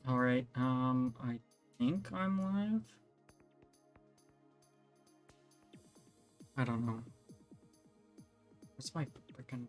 Alright, I think I'm live? I don't know. Where's my freaking...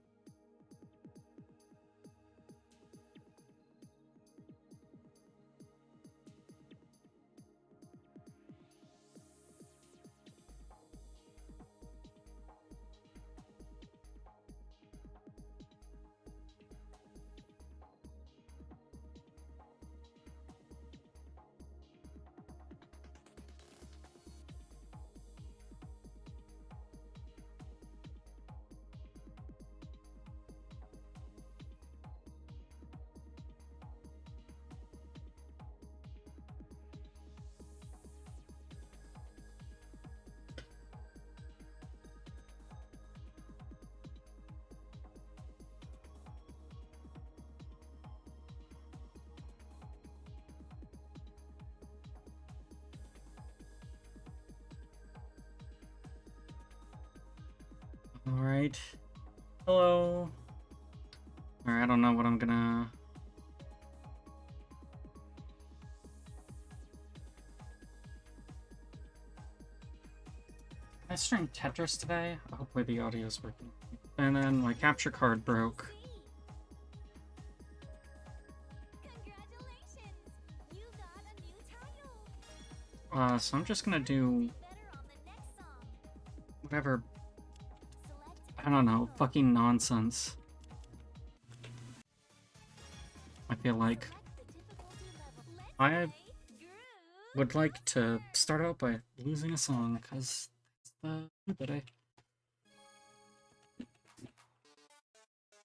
Alright. Hello. Alright, I don't know what I'm gonna... I streamed Tetris today. Hopefully the audio is working. And then my capture card broke. So I'm just gonna do... whatever... I don't know, fucking nonsense. I feel like... I would like to start out by losing a song, because it's the day.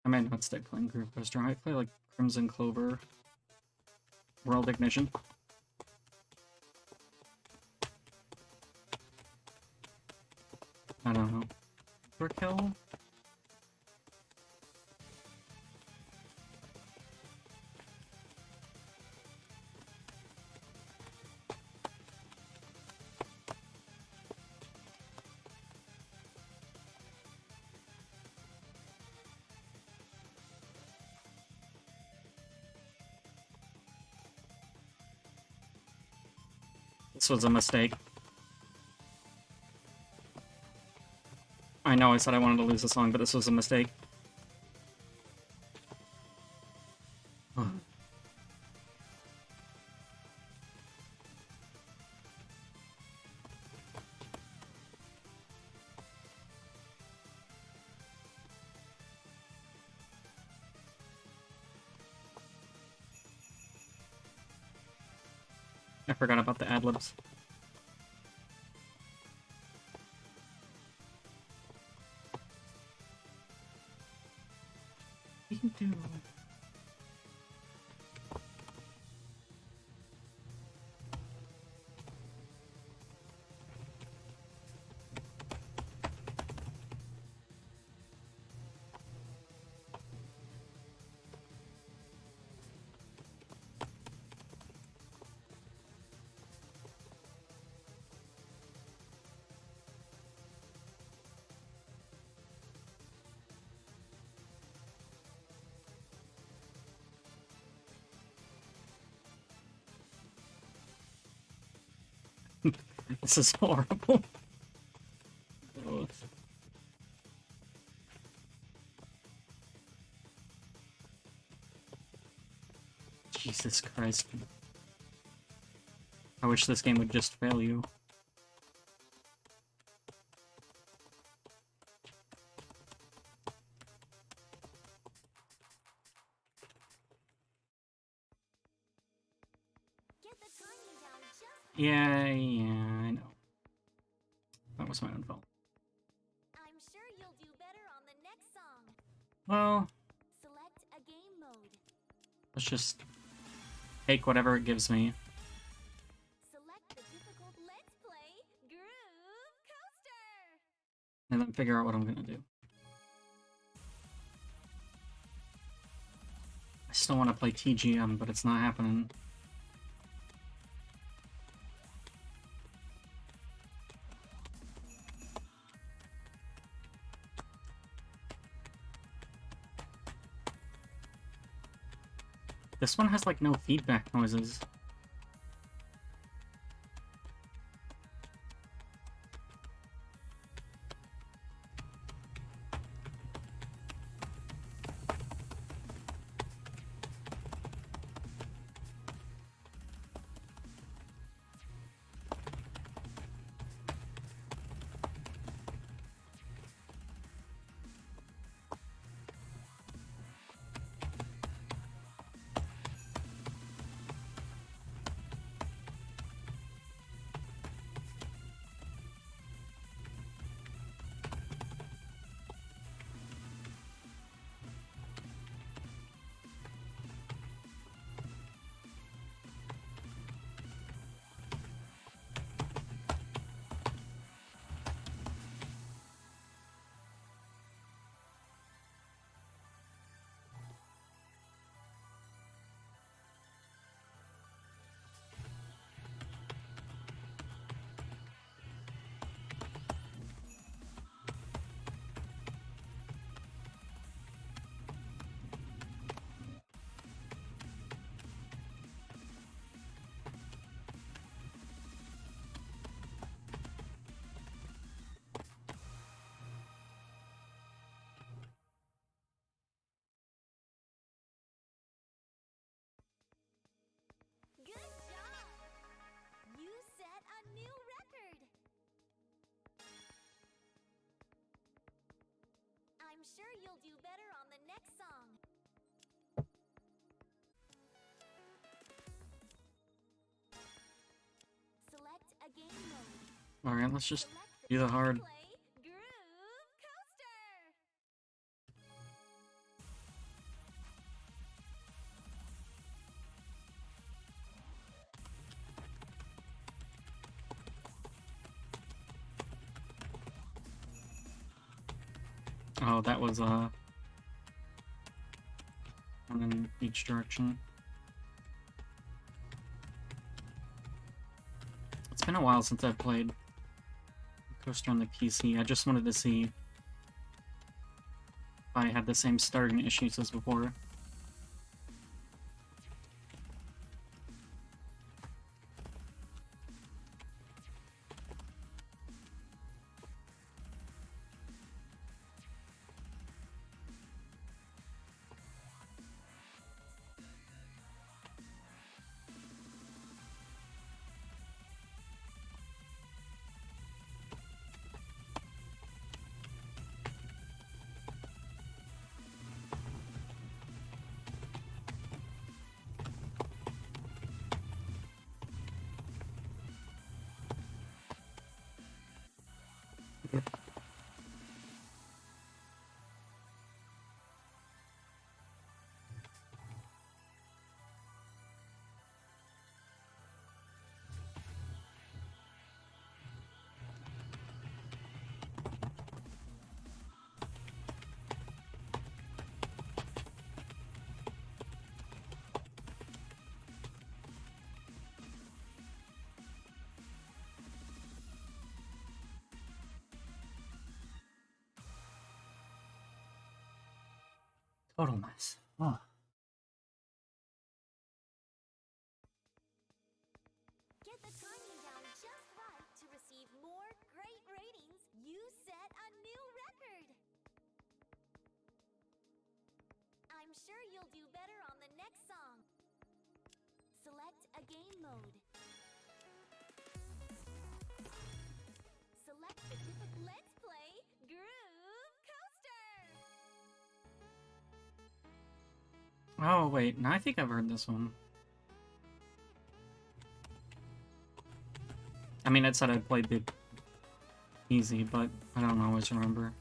I might not stay playing Group Coaster. I might play like Crimzon, Clover, World Ignition. I don't know. Overkill? This was a mistake. I know I said I wanted to lose the song, but this was a mistake. I forgot about the ad-libs. You can do... This is horrible. Oh. Jesus Christ. I wish this game would just fail you. Yeah, I know. That was my own fault. I'm sure you'll do better on the next song. Well, Select a game mode. let's just take whatever it gives me. Select the difficult Let's Play Groove Coaster. And then figure out what I'm gonna do. I still want to play TGM, but it's not happening. This one has like no feedback noises. Good job! You set a new record! I'm sure you'll do better on the next song. Select a game mode. Alright, let's just Select do the hard. Play Groove Coaster! Oh, that was one in each direction. It's been a while since I've played Coaster on the PC. I just wanted to see if I had the same starting issues as before. Total mess. Oh. Get the timing down just right to receive more great ratings. You set a new record. I'm sure you'll do better on the next song. Select a game mode. Select the difficult. Let's play Groove Coaster. Oh, wait. No, I think I've heard this one. I mean, it said I played the easy, but I don't always remember.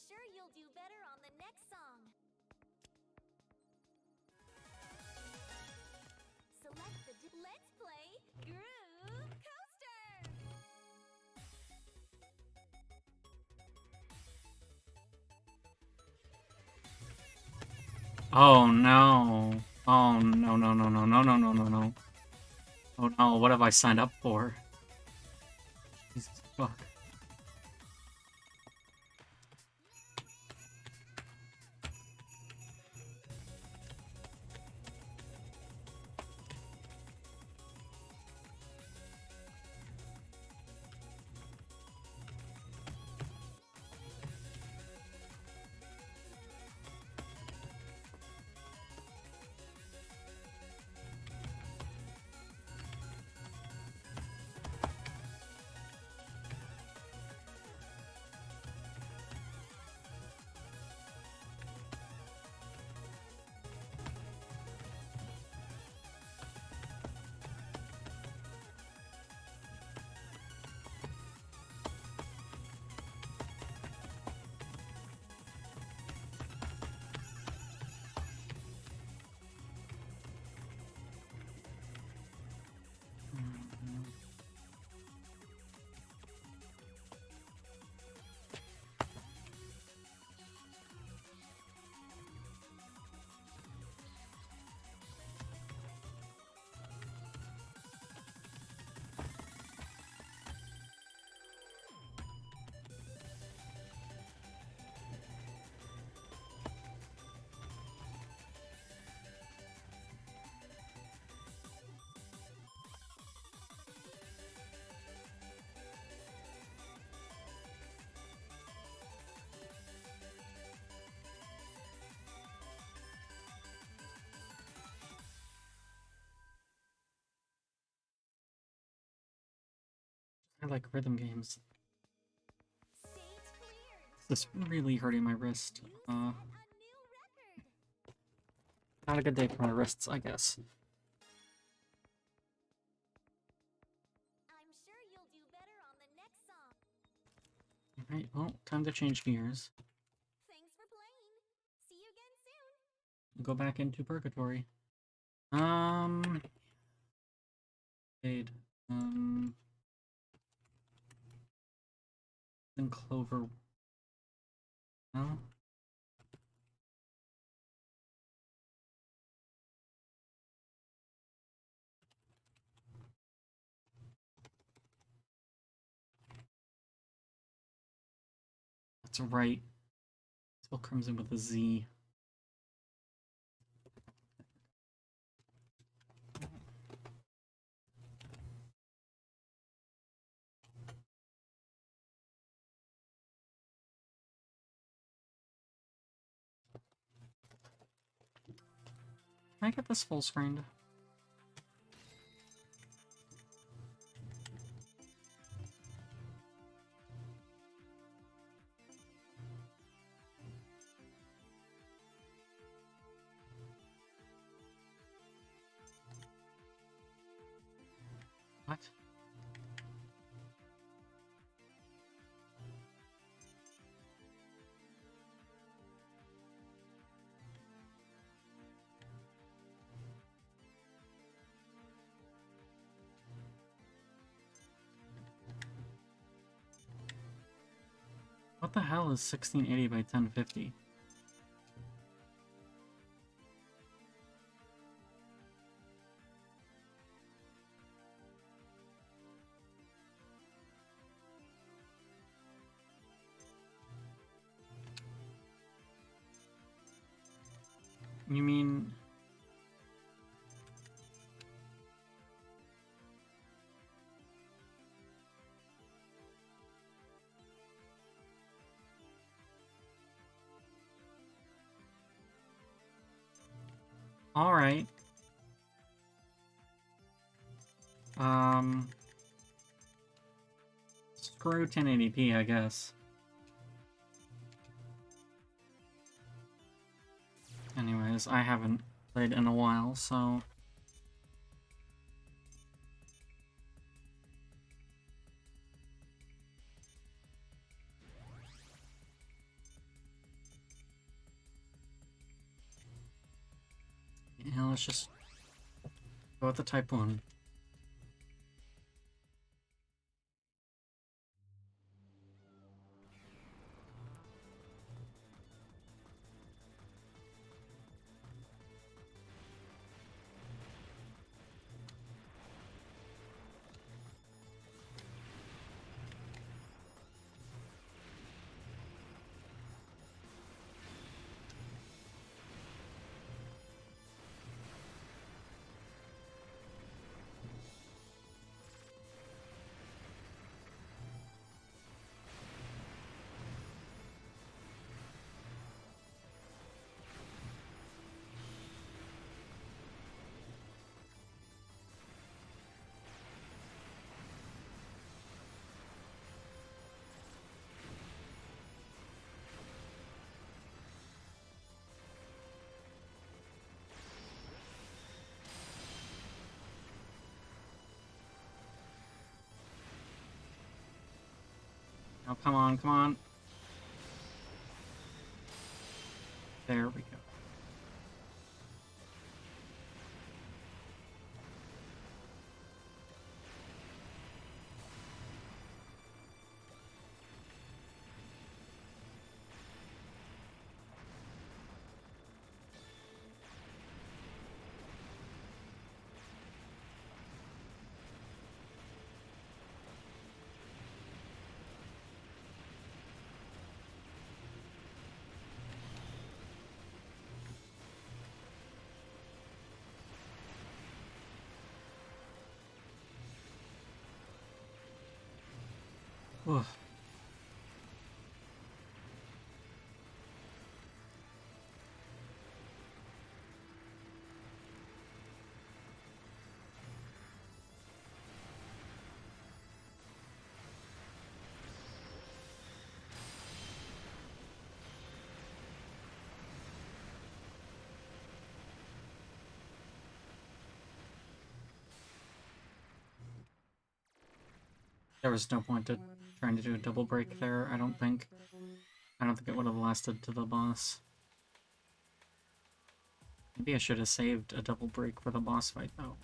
sure you'll do better on the next song. Select the Let's play Groove Coaster! Oh no. Oh no no no no no no no no no. Oh no, what have I signed up for? Jesus fuck. I like rhythm games. Stage cleared. This is really hurting my wrist. You set a new record. Not a good day for my wrists, I guess. I'm sure you'll do better on the next song. Alright, well, time to change gears. Thanks for playing. See you again soon. Go back into purgatory. Fade. Then Clover. No? That's right. Spell Crimzon with a Z. Can I get this full screened? What? What the hell is 1680 by 1050? You mean... Alright. Screw 1080p, I guess. Anyways, I haven't played in a while, so... Yeah, let's just go with the type 1. Oh, come on, come on. There we go. Ugh. There was no point to trying to do a double break there, I don't think. I don't think it would have lasted to the boss. Maybe I should have saved a double break for the boss fight, though.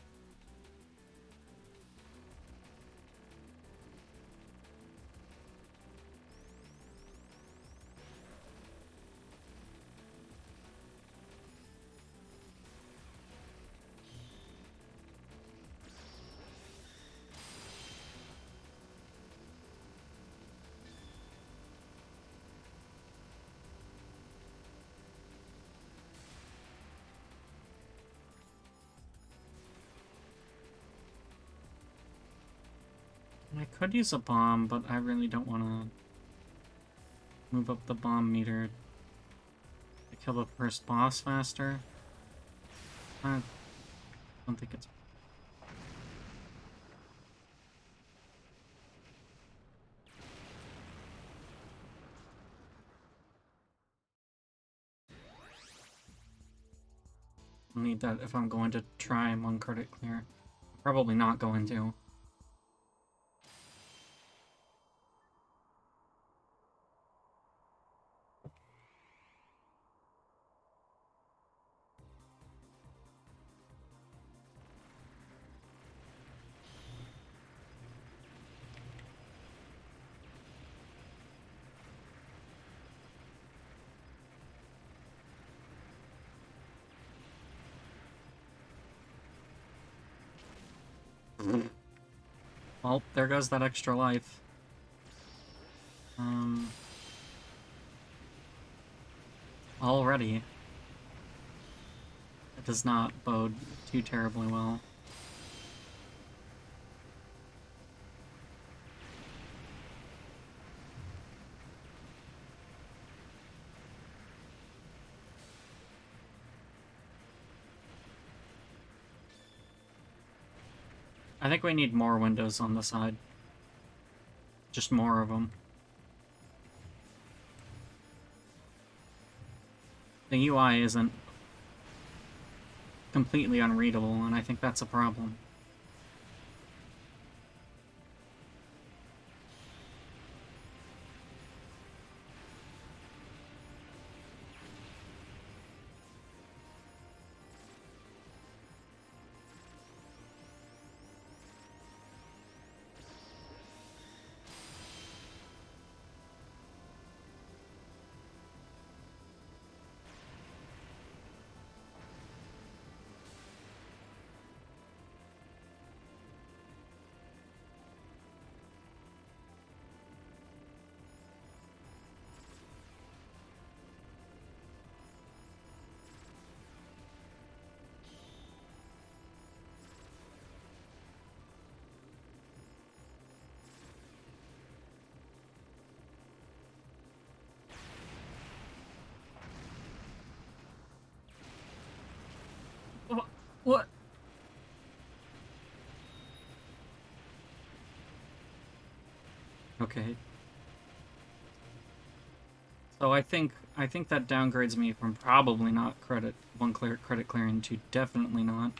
I could use a bomb, but I really don't want to move up the bomb meter to kill the first boss faster. I don't think it's... I'll need that if I'm going to try and one credit clear. Probably not going to. Well, there goes that extra life. Already. It does not bode too terribly well. I think we need more windows on the side. Just more of them. The UI isn't completely unreadable, and I think that's a problem. What? Okay. So I think that downgrades me from probably not credit clearing to definitely not.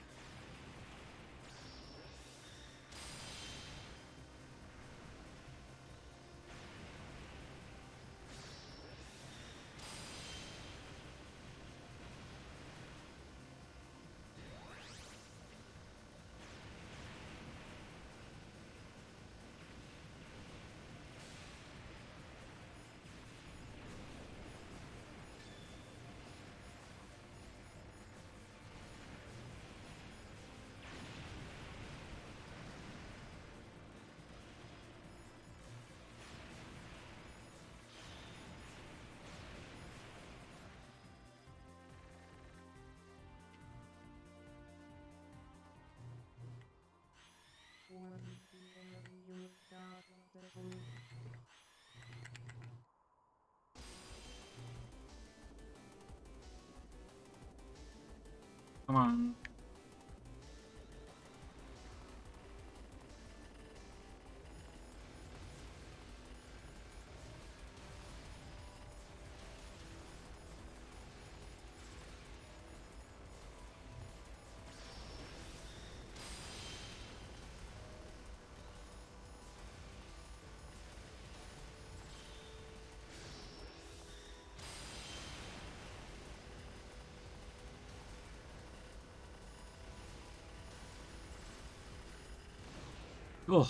Come on. Ugh.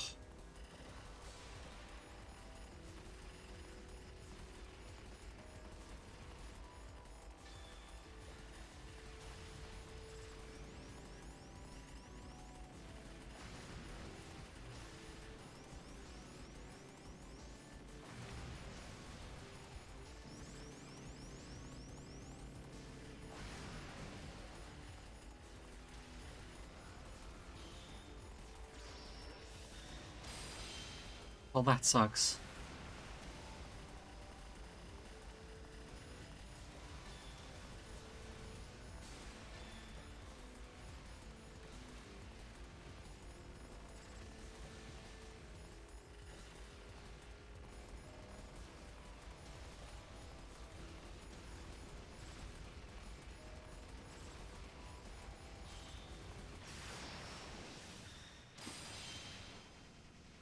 Well, that sucks.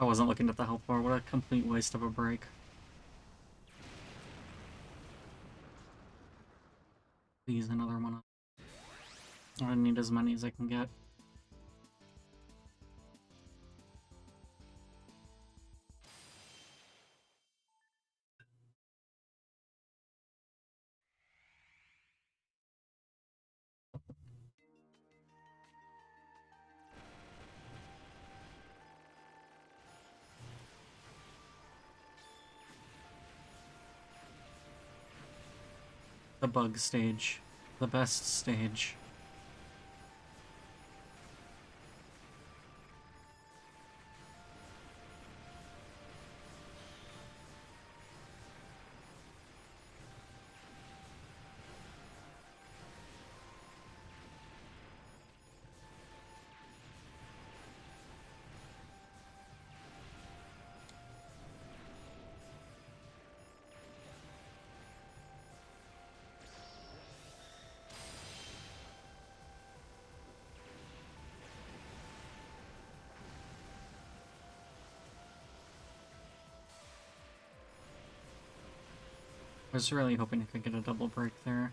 I wasn't looking at the health bar. What a complete waste of a break. Please, another one. I need as many as I can get. The bug stage. The best stage. I was really hoping I could get a double break there.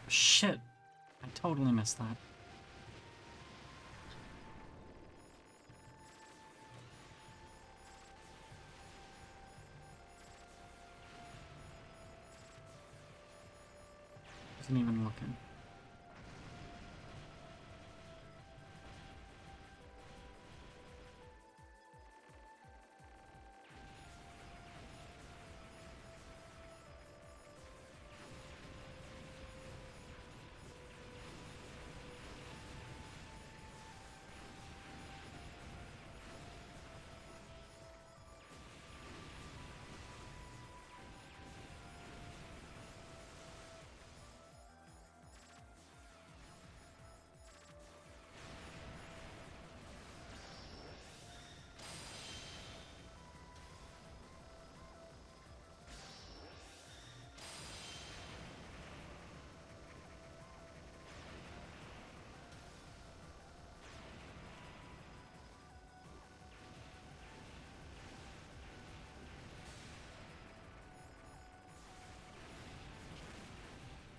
Shit! I totally missed that. Wasn't even looking.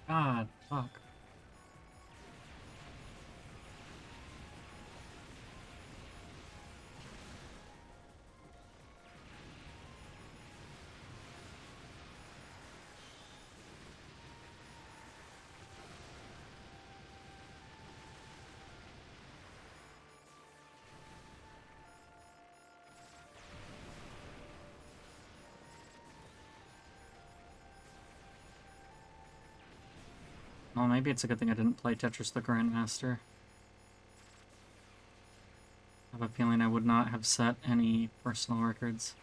God, fuck. Well, maybe it's a good thing I didn't play Tetris the Grandmaster. I have a feeling I would not have set any personal records.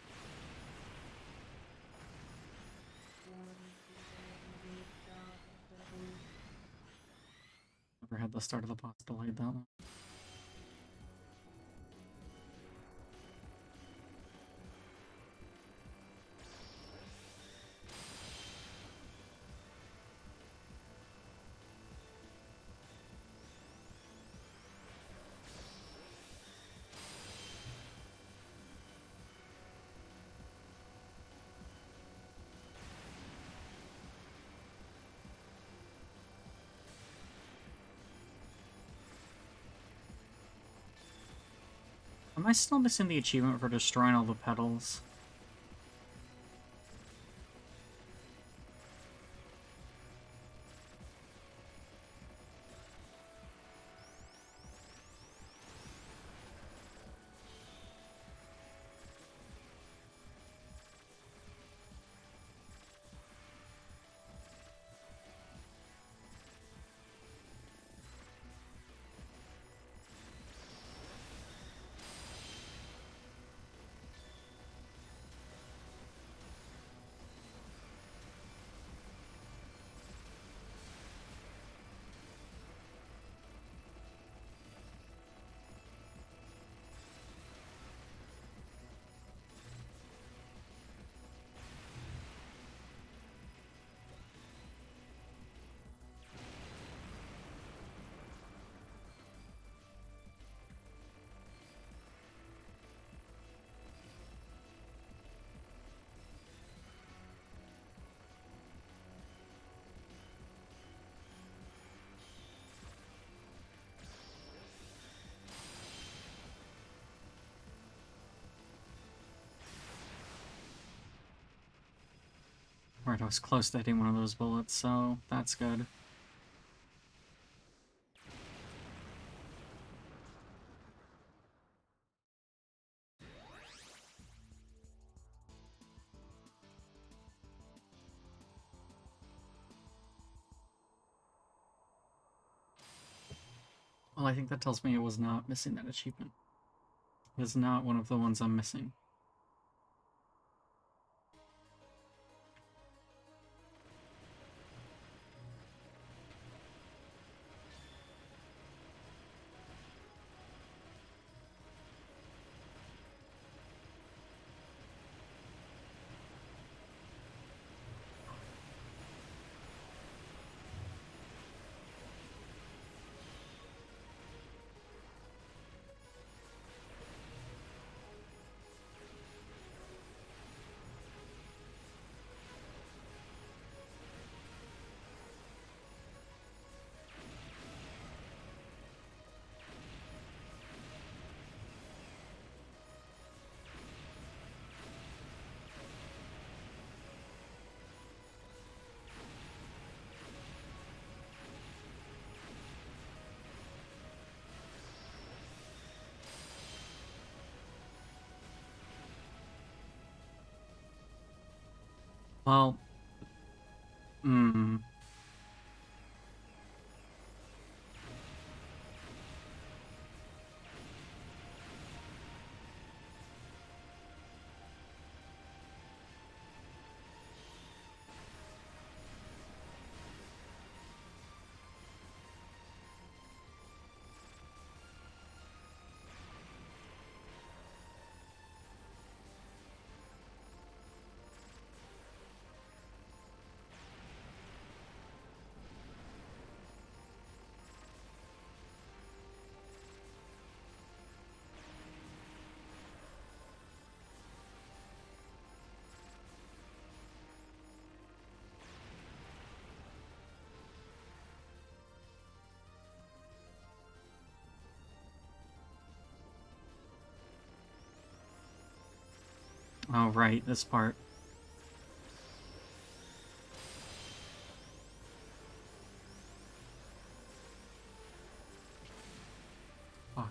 Never had the start of the boss delayed that long. Am I still missing the achievement for destroying all the petals? Right, I was close to hitting one of those bullets, so that's good. Well, I think that tells me it was not missing that achievement. It was not one of the ones I'm missing. Well, hmm. Oh, right, this part. Fuck.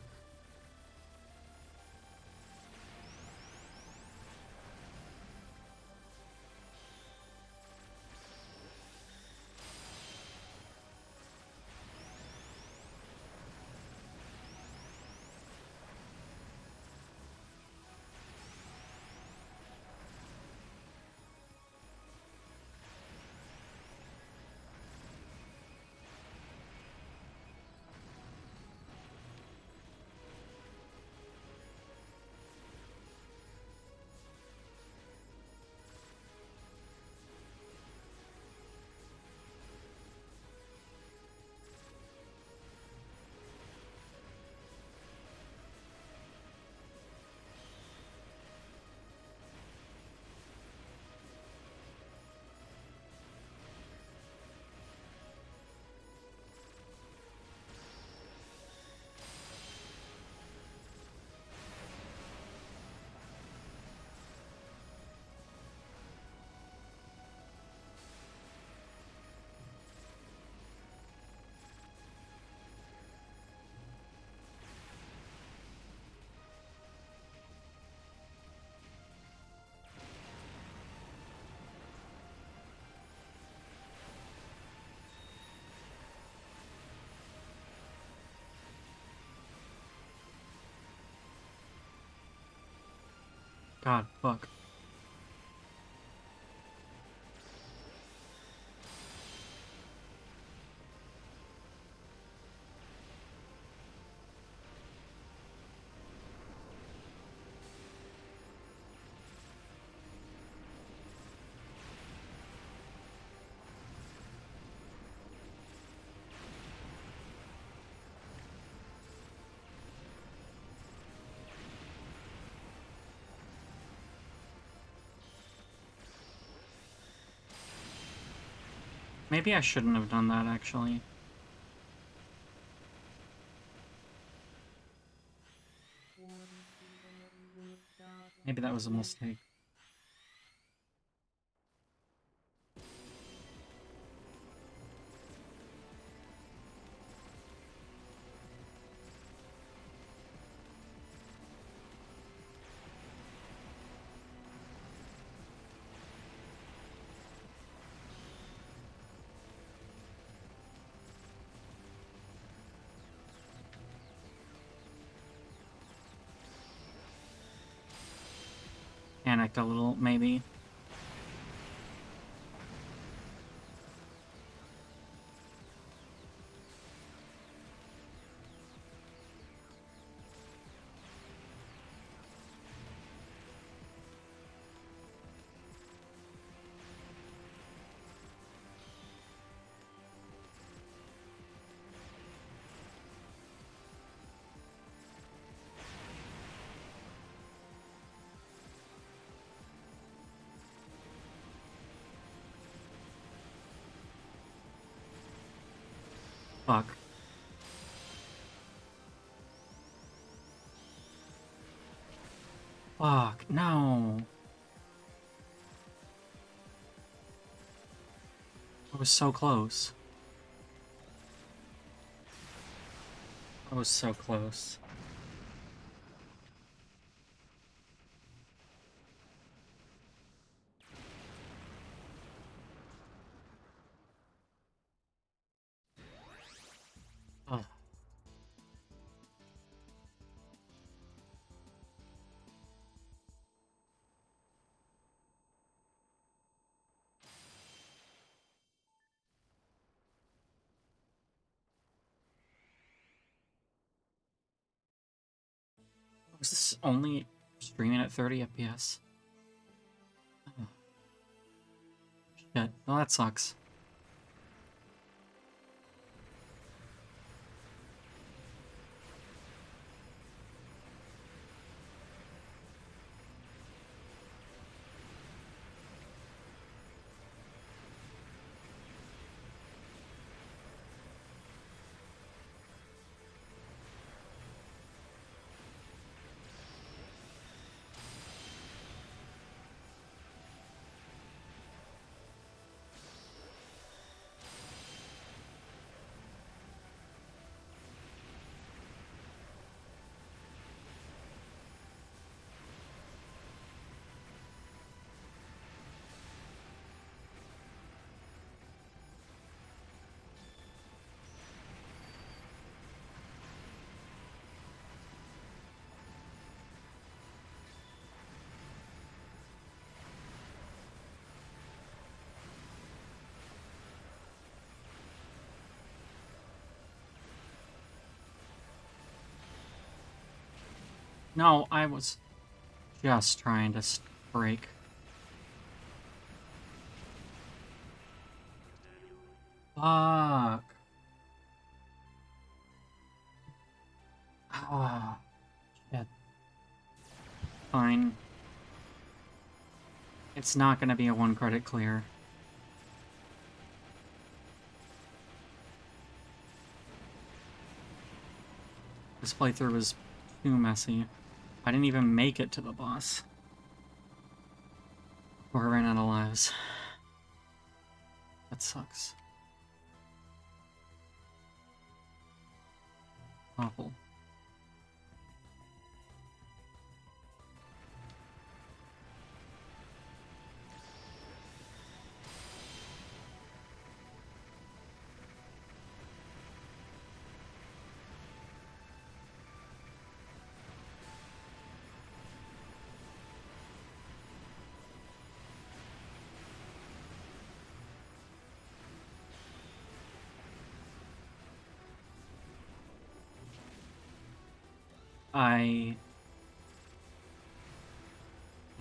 God, fuck. Maybe I shouldn't have done that, actually. Maybe that was a mistake. Panicked a little, maybe. Fuck. Fuck, no. I was so close. I was so close. only streaming at 30 FPS. Oh, shit. Well, that sucks. No, I was just trying to break. Fuck. Ah, shit. Fine. It's not gonna be a 1-credit clear. This playthrough was too messy. I didn't even make it to the boss. Or I ran out of lives. That sucks. Awful.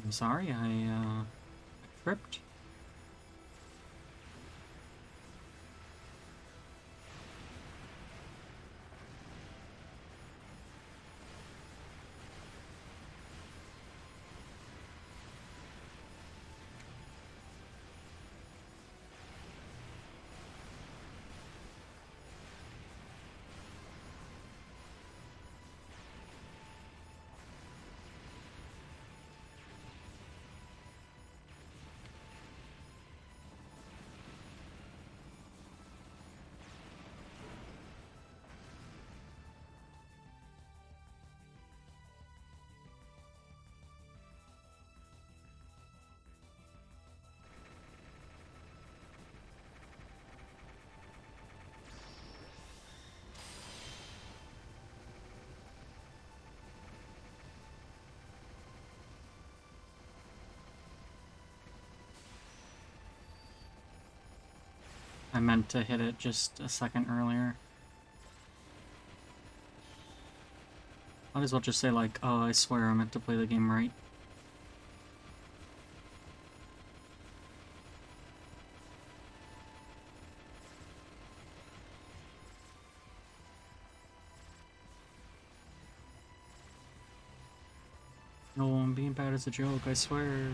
I'm sorry, I tripped. I meant to hit it just a second earlier. Might as well just say like, oh, I swear I meant to play the game right. No, I'm being bad as a joke, I swear.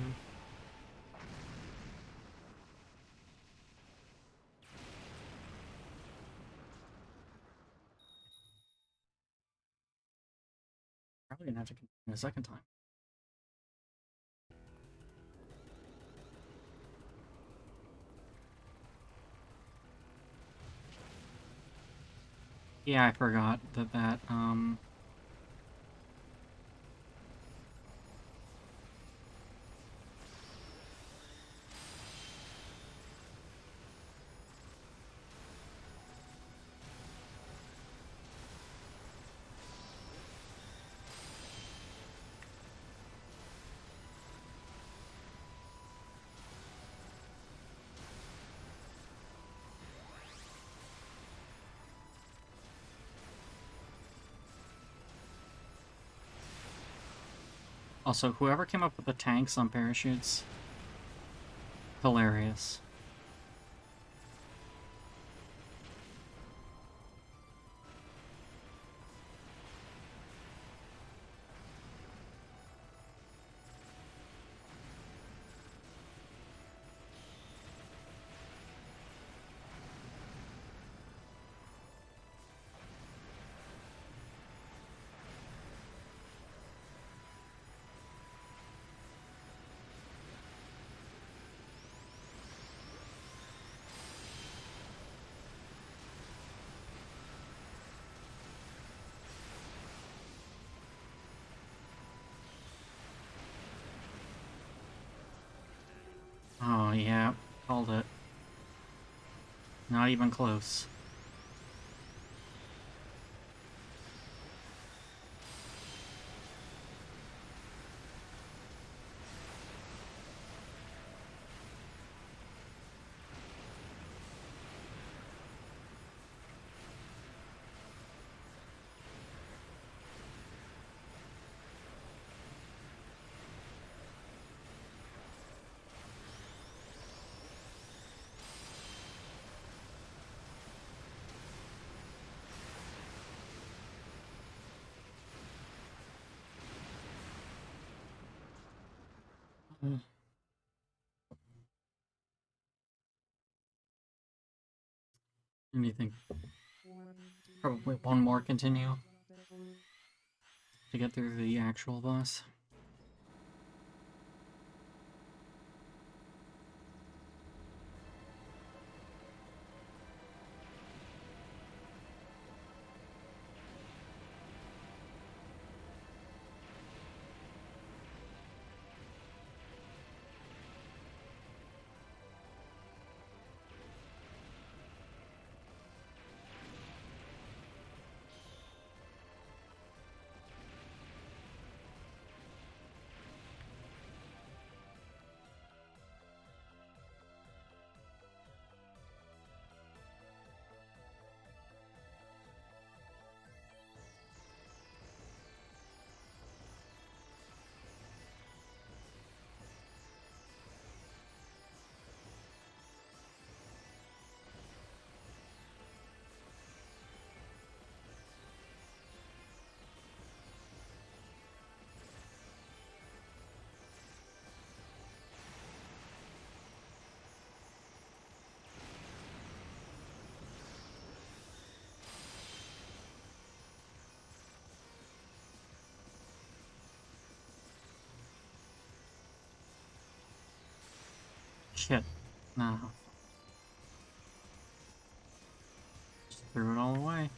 Probably gonna have to continue a second time. Yeah, I forgot that, Also, whoever came up with the tanks on parachutes, hilarious. Oh, yeah. Called it. Not even close. Mm. Anything? Probably one more continue to get through the actual boss. Shit. No. Just threw it all away.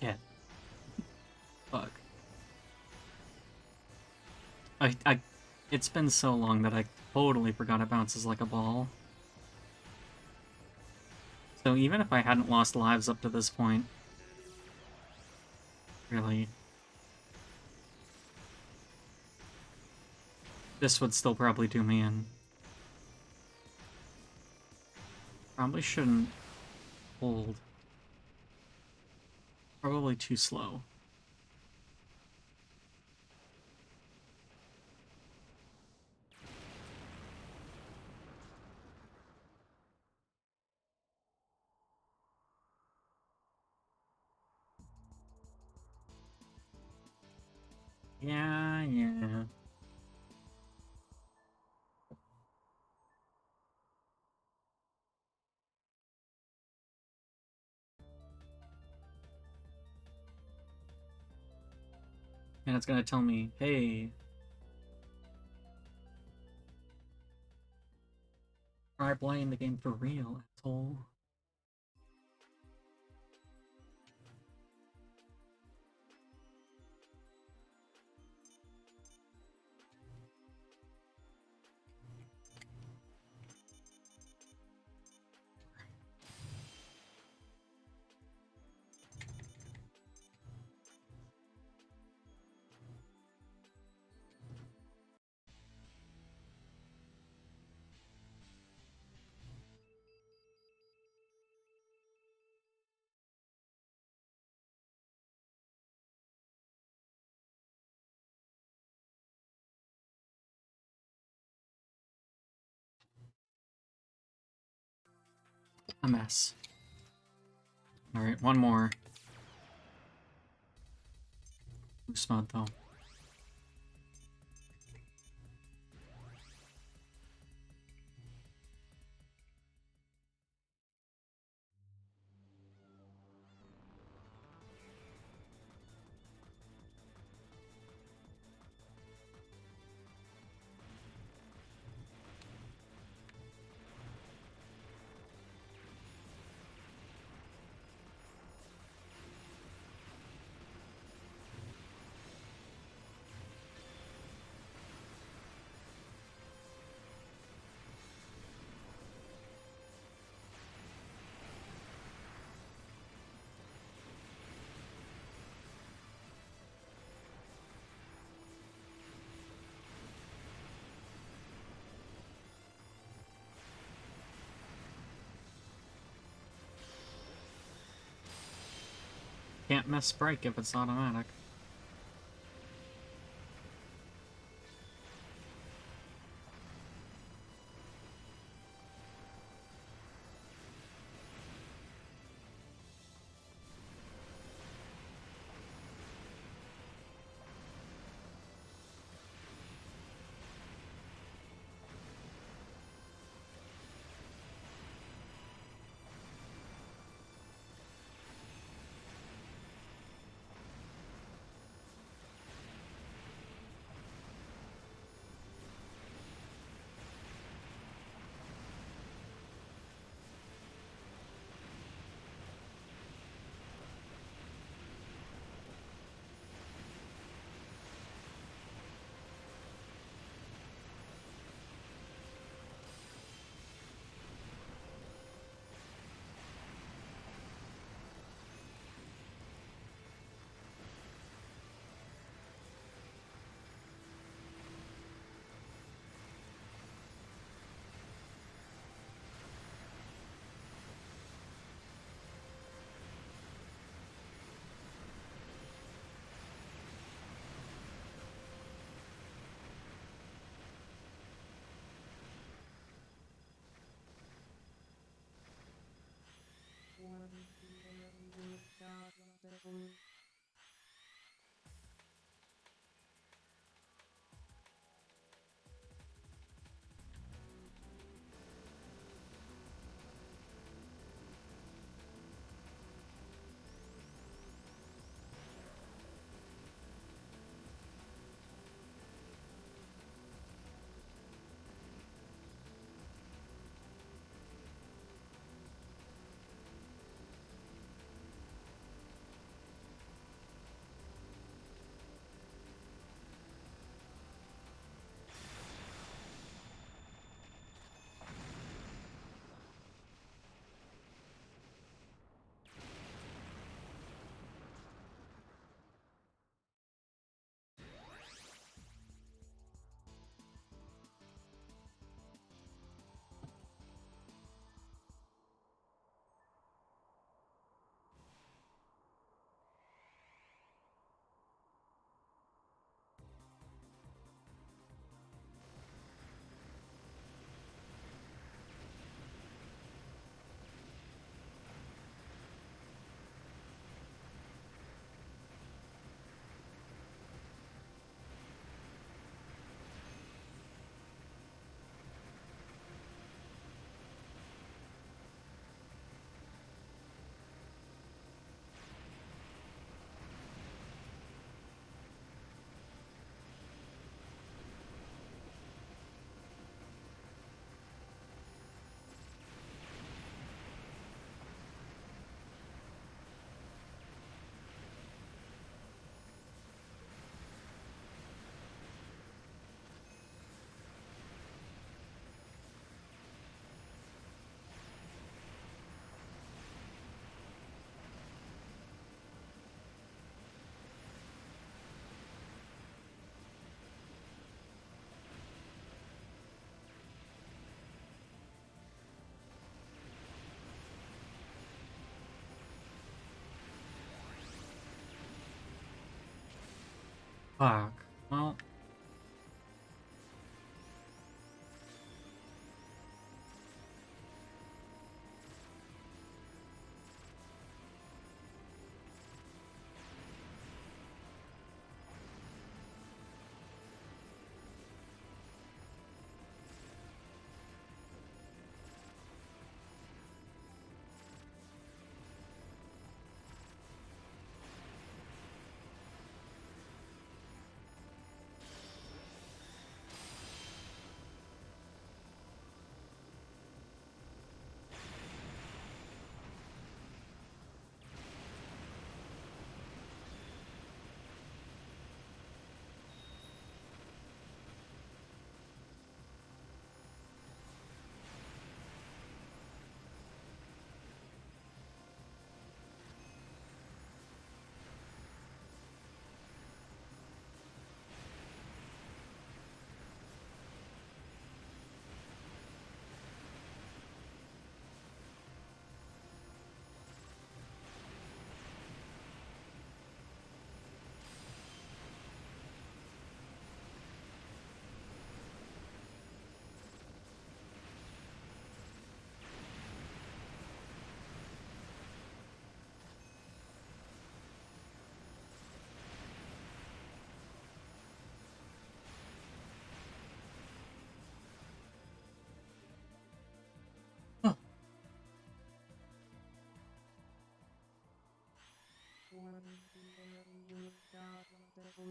Shit. Fuck. It's been so long that I totally forgot it bounces like a ball. So even if I hadn't lost lives up to this point, really, this would still probably do me in. Probably shouldn't hold. Probably too slow. Yeah, yeah. And it's gonna tell me, hey, try playing the game for real, asshole. a mess. Alright, one more. Boost mode, though. Can't miss break if it's automatic. Fuck. Well... There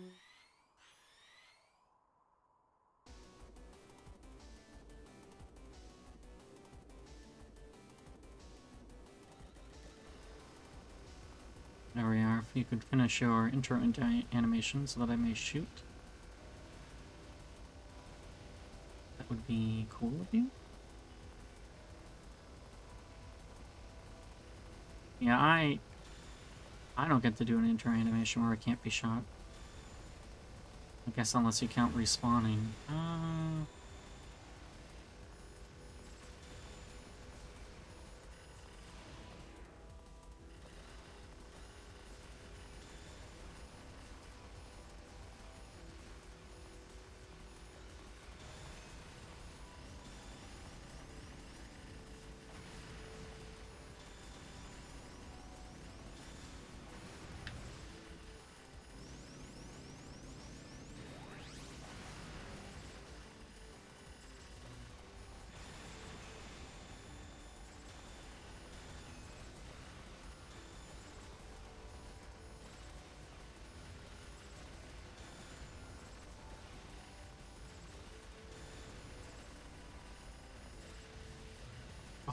we are. If you could finish your intro animation so that I may shoot. That would be cool of you. Yeah, I don't get to do an intro animation where I can't be shot. I guess unless you count respawning.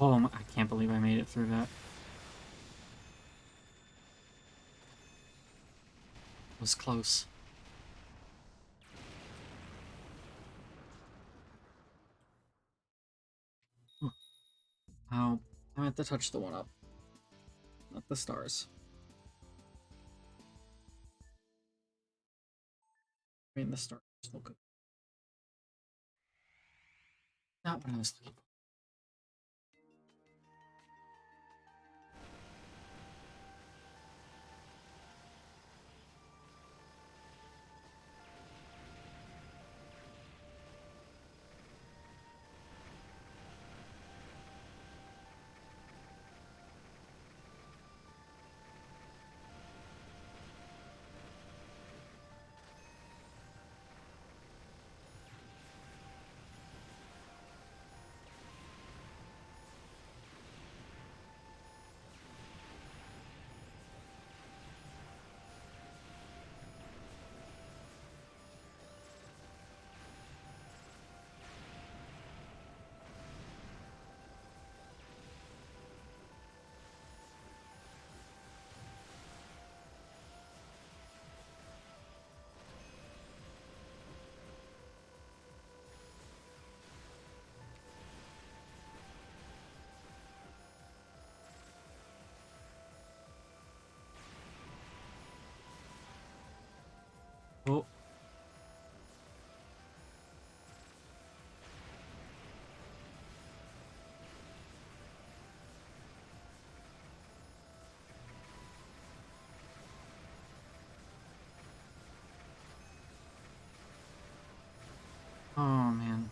Oh, I can't believe I made it through that. It was close. Oh, I meant to touch the one up, not the stars. I mean, the stars look good. Not what I was looking for. Oh. Oh, man.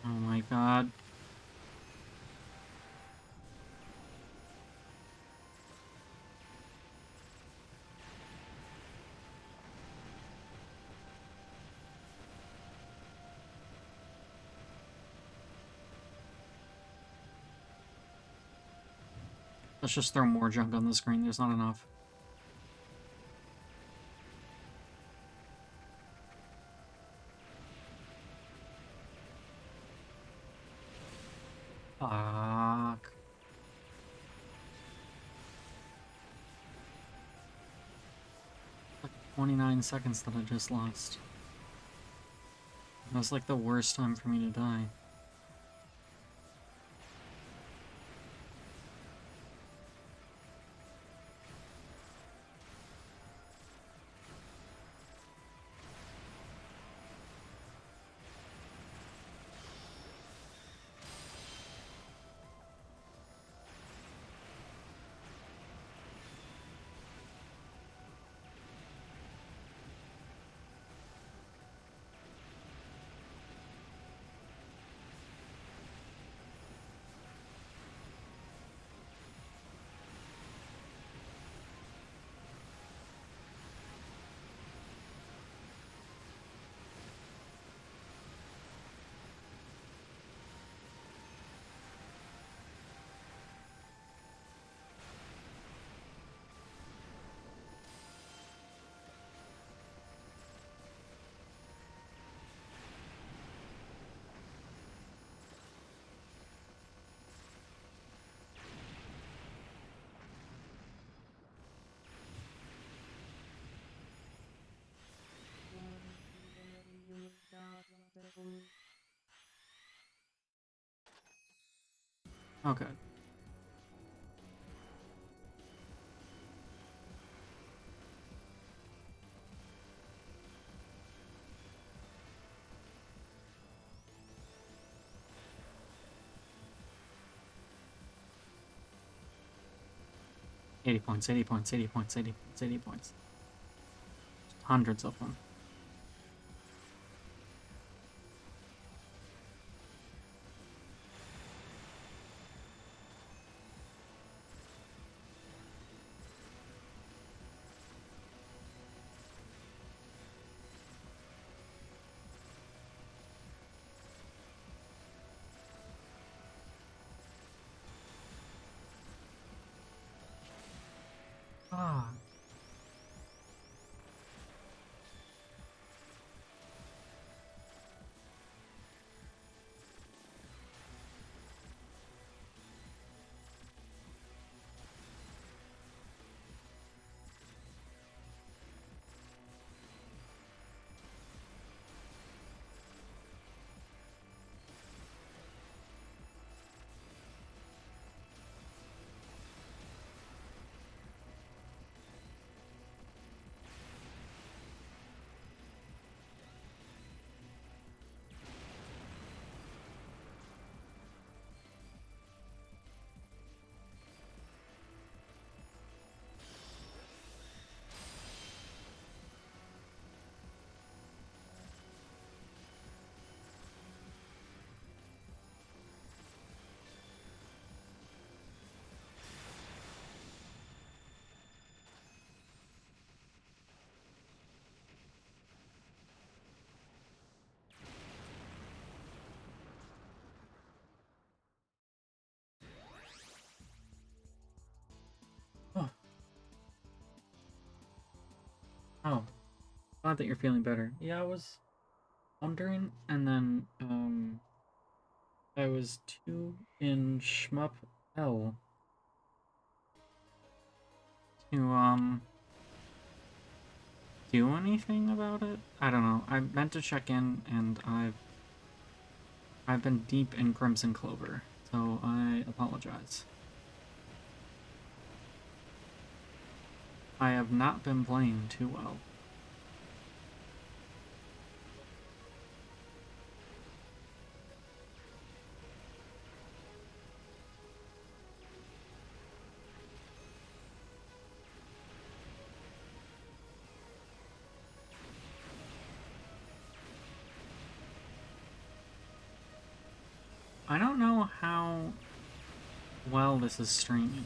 Oh my god. Let's just throw more junk on the screen. There's not enough. Fuck. Like 29 seconds that I just lost. That was like the worst time for me to die. Oh, good. £80, 80 points, 80 points, 80 points, 80 points. Hundreds of them. Ah. Oh. Oh. Glad that you're feeling better. Yeah, I was wondering, and then, I was too in Shmup L to, do anything about it? I don't know. I meant to check in, and I've been deep in Crimson Clover, so I apologize. I have not been playing too well. I don't know how well this is streaming.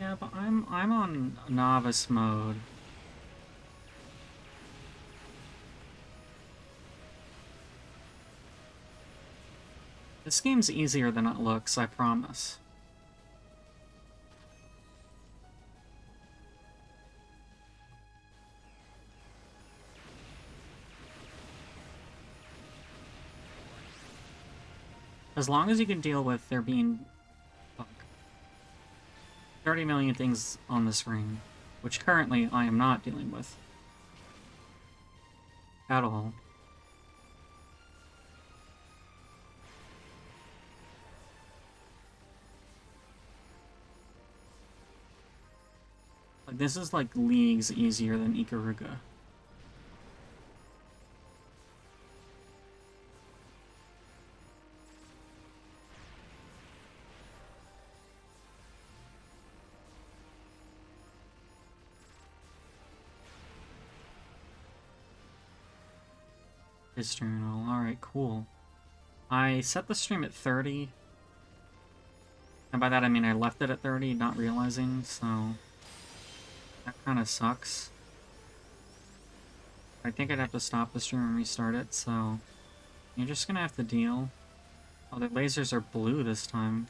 Yeah, but I'm on novice mode. This game's easier than it looks, I promise. As long as you can deal with there being 30 million things on this ring, which currently I am not dealing with at all. Like, this is like leagues easier than Ikaruga. His journal. Alright, cool. I set the stream at 30. And by that I mean I left it at 30, not realizing, so that kind of sucks. I think I'd have to stop the stream and restart it, so you're just gonna have to deal. Oh, the lasers are blue this time.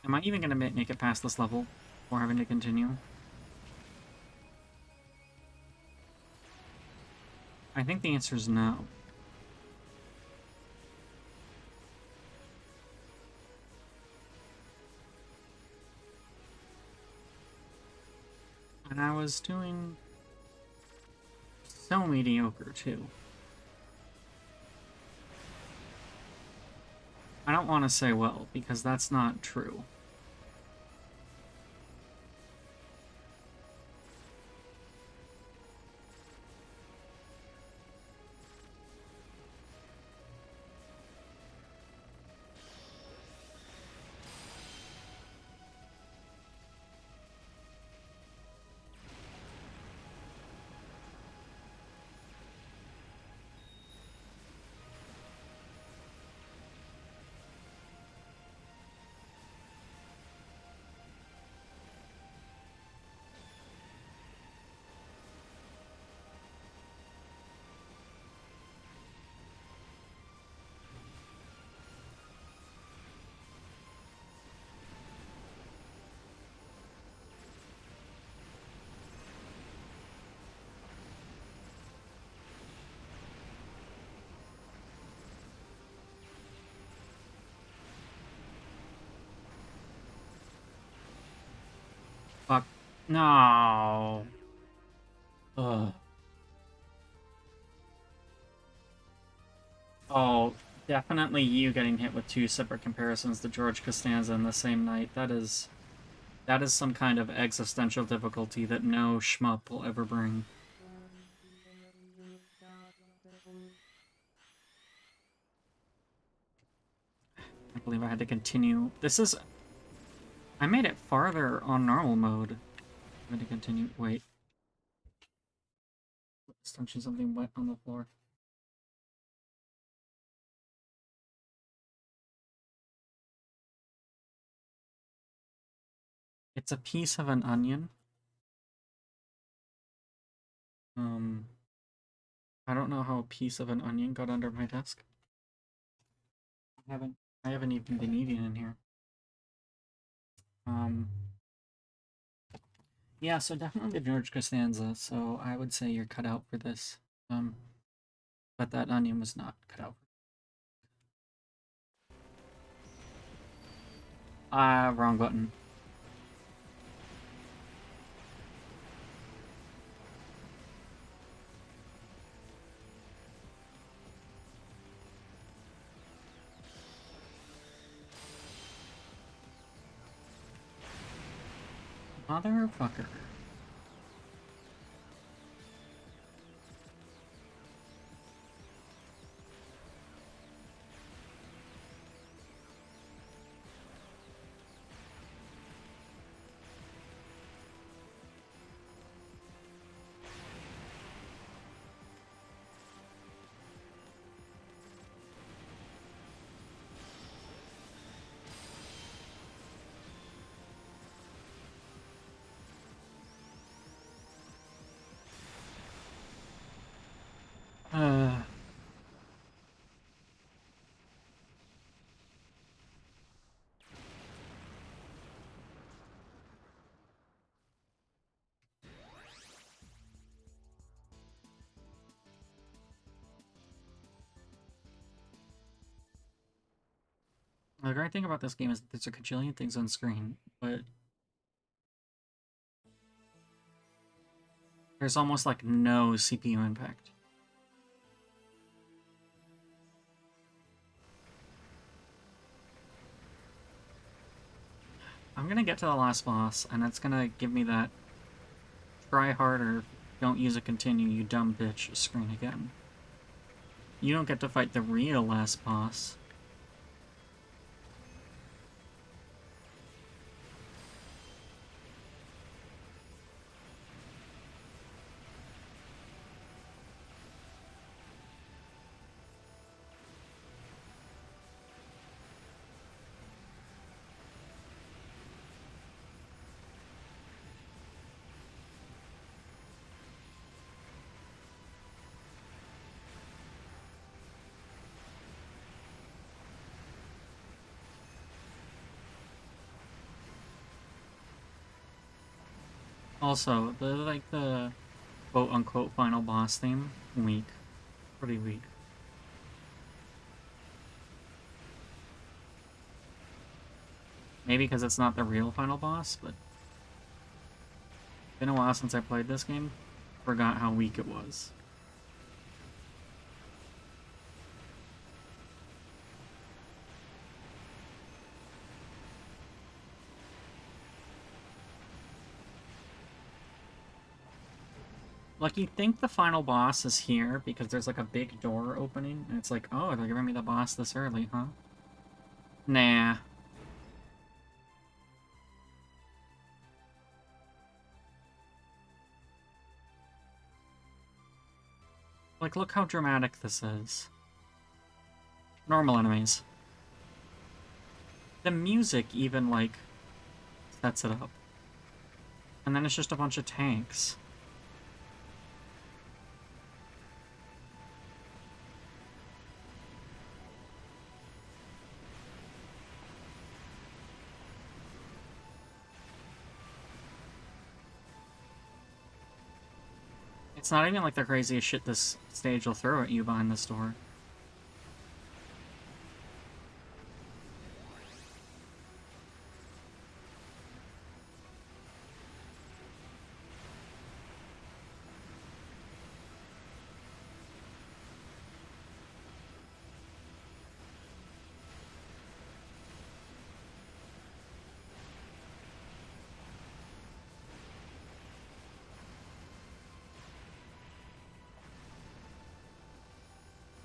Am I even gonna make it past this level before having to continue? I think the answer is no. And I was doing so mediocre, too. I don't want to say well, because that's not true. Fuck. No. Ugh. Oh, definitely you getting hit with two separate comparisons to George Costanza in the same night. That is some kind of existential difficulty that no shmup will ever bring. I believe I had to continue. This is... I made it farther on normal mode. I'm going to continue. Wait. Let's touching something wet on the floor. It's a piece of an onion. I don't know how a piece of an onion got under my desk. I haven't even been eating in here. Yeah, so definitely the George Costanza, so I would say you're cut out for this. But that onion was not cut out. Wrong button. Motherfucker. The great thing about this game is that there's a cajillion things on screen, but there's almost like no CPU impact. I'm gonna get to the last boss, and that's gonna give me that try harder, don't use a continue, you dumb bitch screen again. You don't get to fight the real last boss. Also, the quote-unquote final boss theme, weak. Pretty weak. Maybe because it's not the real final boss, but... It's been a while since I played this game. Forgot how weak it was. Like, you'd think the final boss is here because there's like a big door opening, and it's like, oh, they're giving me the boss this early, huh? Nah. Like, look how dramatic this is. Normal enemies. The music even, like, sets it up. And then it's just a bunch of tanks. It's not even like the craziest shit this stage will throw at you behind this door.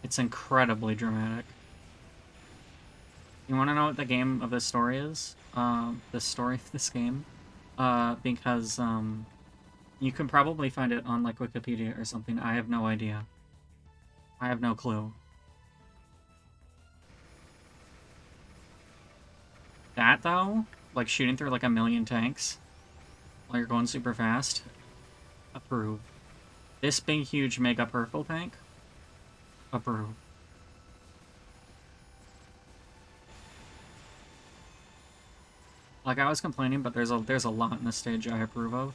It's incredibly dramatic. You want to know what the game of this story is? The story of this game? Because, you can probably find it on, like, Wikipedia or something. I have no idea. I have no clue. That, though? Like, shooting through, like, a million tanks? While you're going super fast? Approve. This big, huge, mega purple tank? Approve. Like, I was complaining, but there's a lot in this stage I approve of.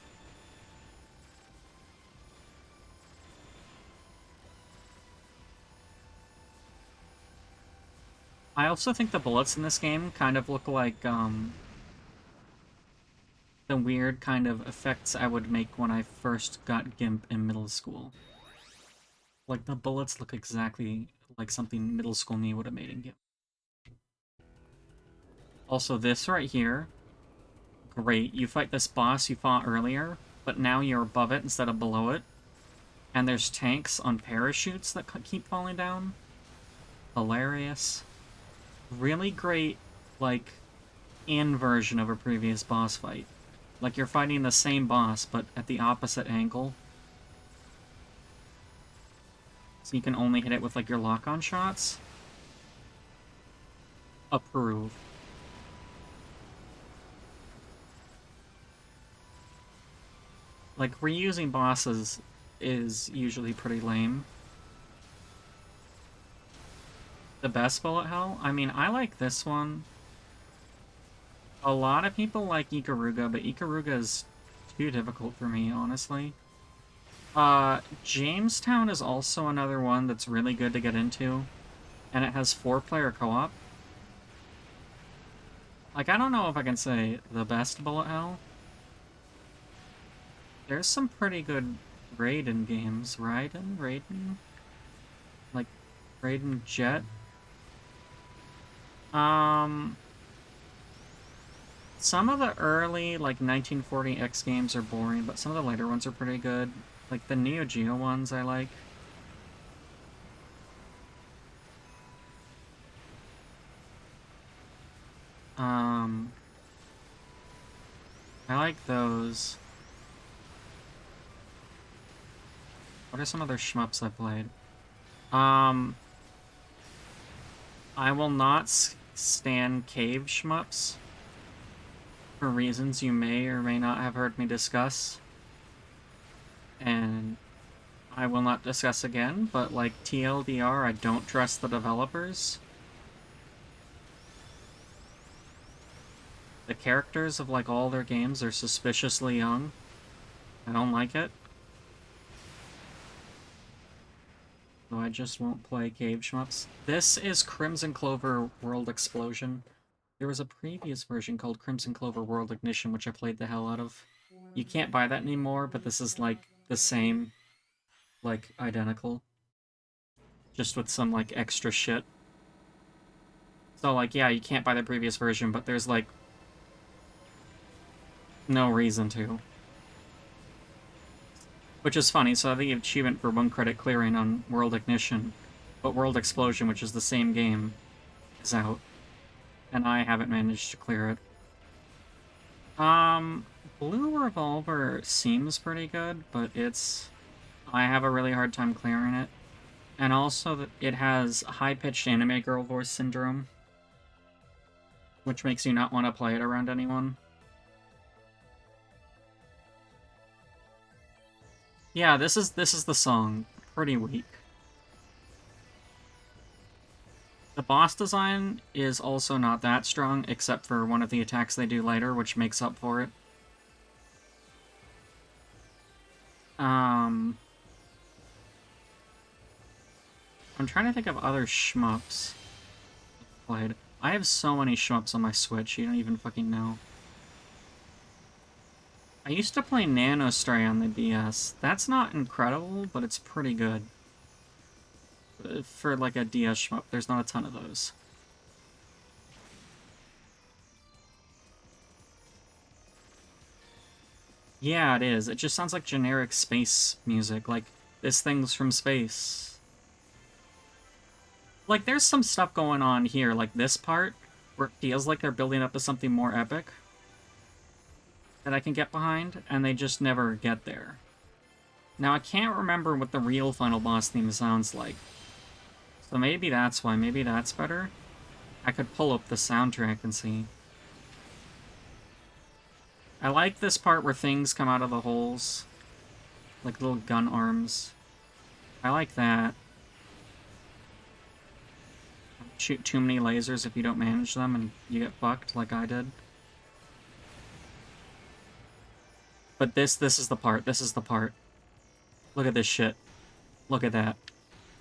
I also think the bullets in this game kind of look like, the weird kind of effects I would make when I first got GIMP in middle school. Like, the bullets look exactly like something middle school me would have made in GIMP. Also, this right here, great. You fight this boss you fought earlier, but now you're above it instead of below it. And there's tanks on parachutes that keep falling down. Hilarious. Really great, like, inversion of a previous boss fight. Like, you're fighting the same boss, but at the opposite angle. So you can only hit it with, like, your lock-on shots. Approve. Like, reusing bosses is usually pretty lame. The best bullet hell? I mean, I like this one. A lot of people like Ikaruga, but Ikaruga is too difficult for me, honestly. Jamestown is also another one that's really good to get into. And it has 4-player co-op. Like, I don't know if I can say the best bullet hell. There's some pretty good Raiden games. Raiden? Like, Raiden Jet? Some of the early, like, 1940X games are boring, but some of the later ones are pretty good. Like, the Neo Geo ones I like. I like those. What are some other shmups I played? I will not stand cave shmups for reasons you may or may not have heard me discuss. And I will not discuss again, but like TLDR, I don't trust the developers. The characters of like all their games are suspiciously young. I don't like it. So I just won't play Cave Shmups. This is Crimson Clover World Explosion. There was a previous version called Crimson Clover World Ignition, which I played the hell out of. You can't buy that anymore, but this is, like, the same, like, identical. Just with some, like, extra shit. So, like, yeah, you can't buy the previous version, but there's, like, no reason to. Which is funny, so I think achievement for 1 credit clearing on World Ignition, but World Explosion, which is the same game, is out. And I haven't managed to clear it. Blue Revolver seems pretty good, but I have a really hard time clearing it. And also, it has high-pitched anime girl voice syndrome, which makes you not want to play it around anyone. Yeah, this is the song. Pretty weak. The boss design is also not that strong, except for one of the attacks they do later, which makes up for it. I'm trying to think of other shmups I've played. I have so many shmups on my Switch, you don't even fucking know. I used to play Nanostray on the DS. That's not incredible, but it's pretty good. For, like, a DS shmup, there's not a ton of those. Yeah, it is. It just sounds like generic space music, like, this thing's from space. Like, there's some stuff going on here, like this part, where it feels like they're building up to something more epic that I can get behind, and they just never get there. Now, I can't remember what the real final boss theme sounds like. So maybe that's why. Maybe that's better. I could pull up the soundtrack and see. I like this part where things come out of the holes. Like little gun arms. I like that. Shoot too many lasers if you don't manage them and you get fucked like I did. But this is the part. This is the part. Look at this shit. Look at that.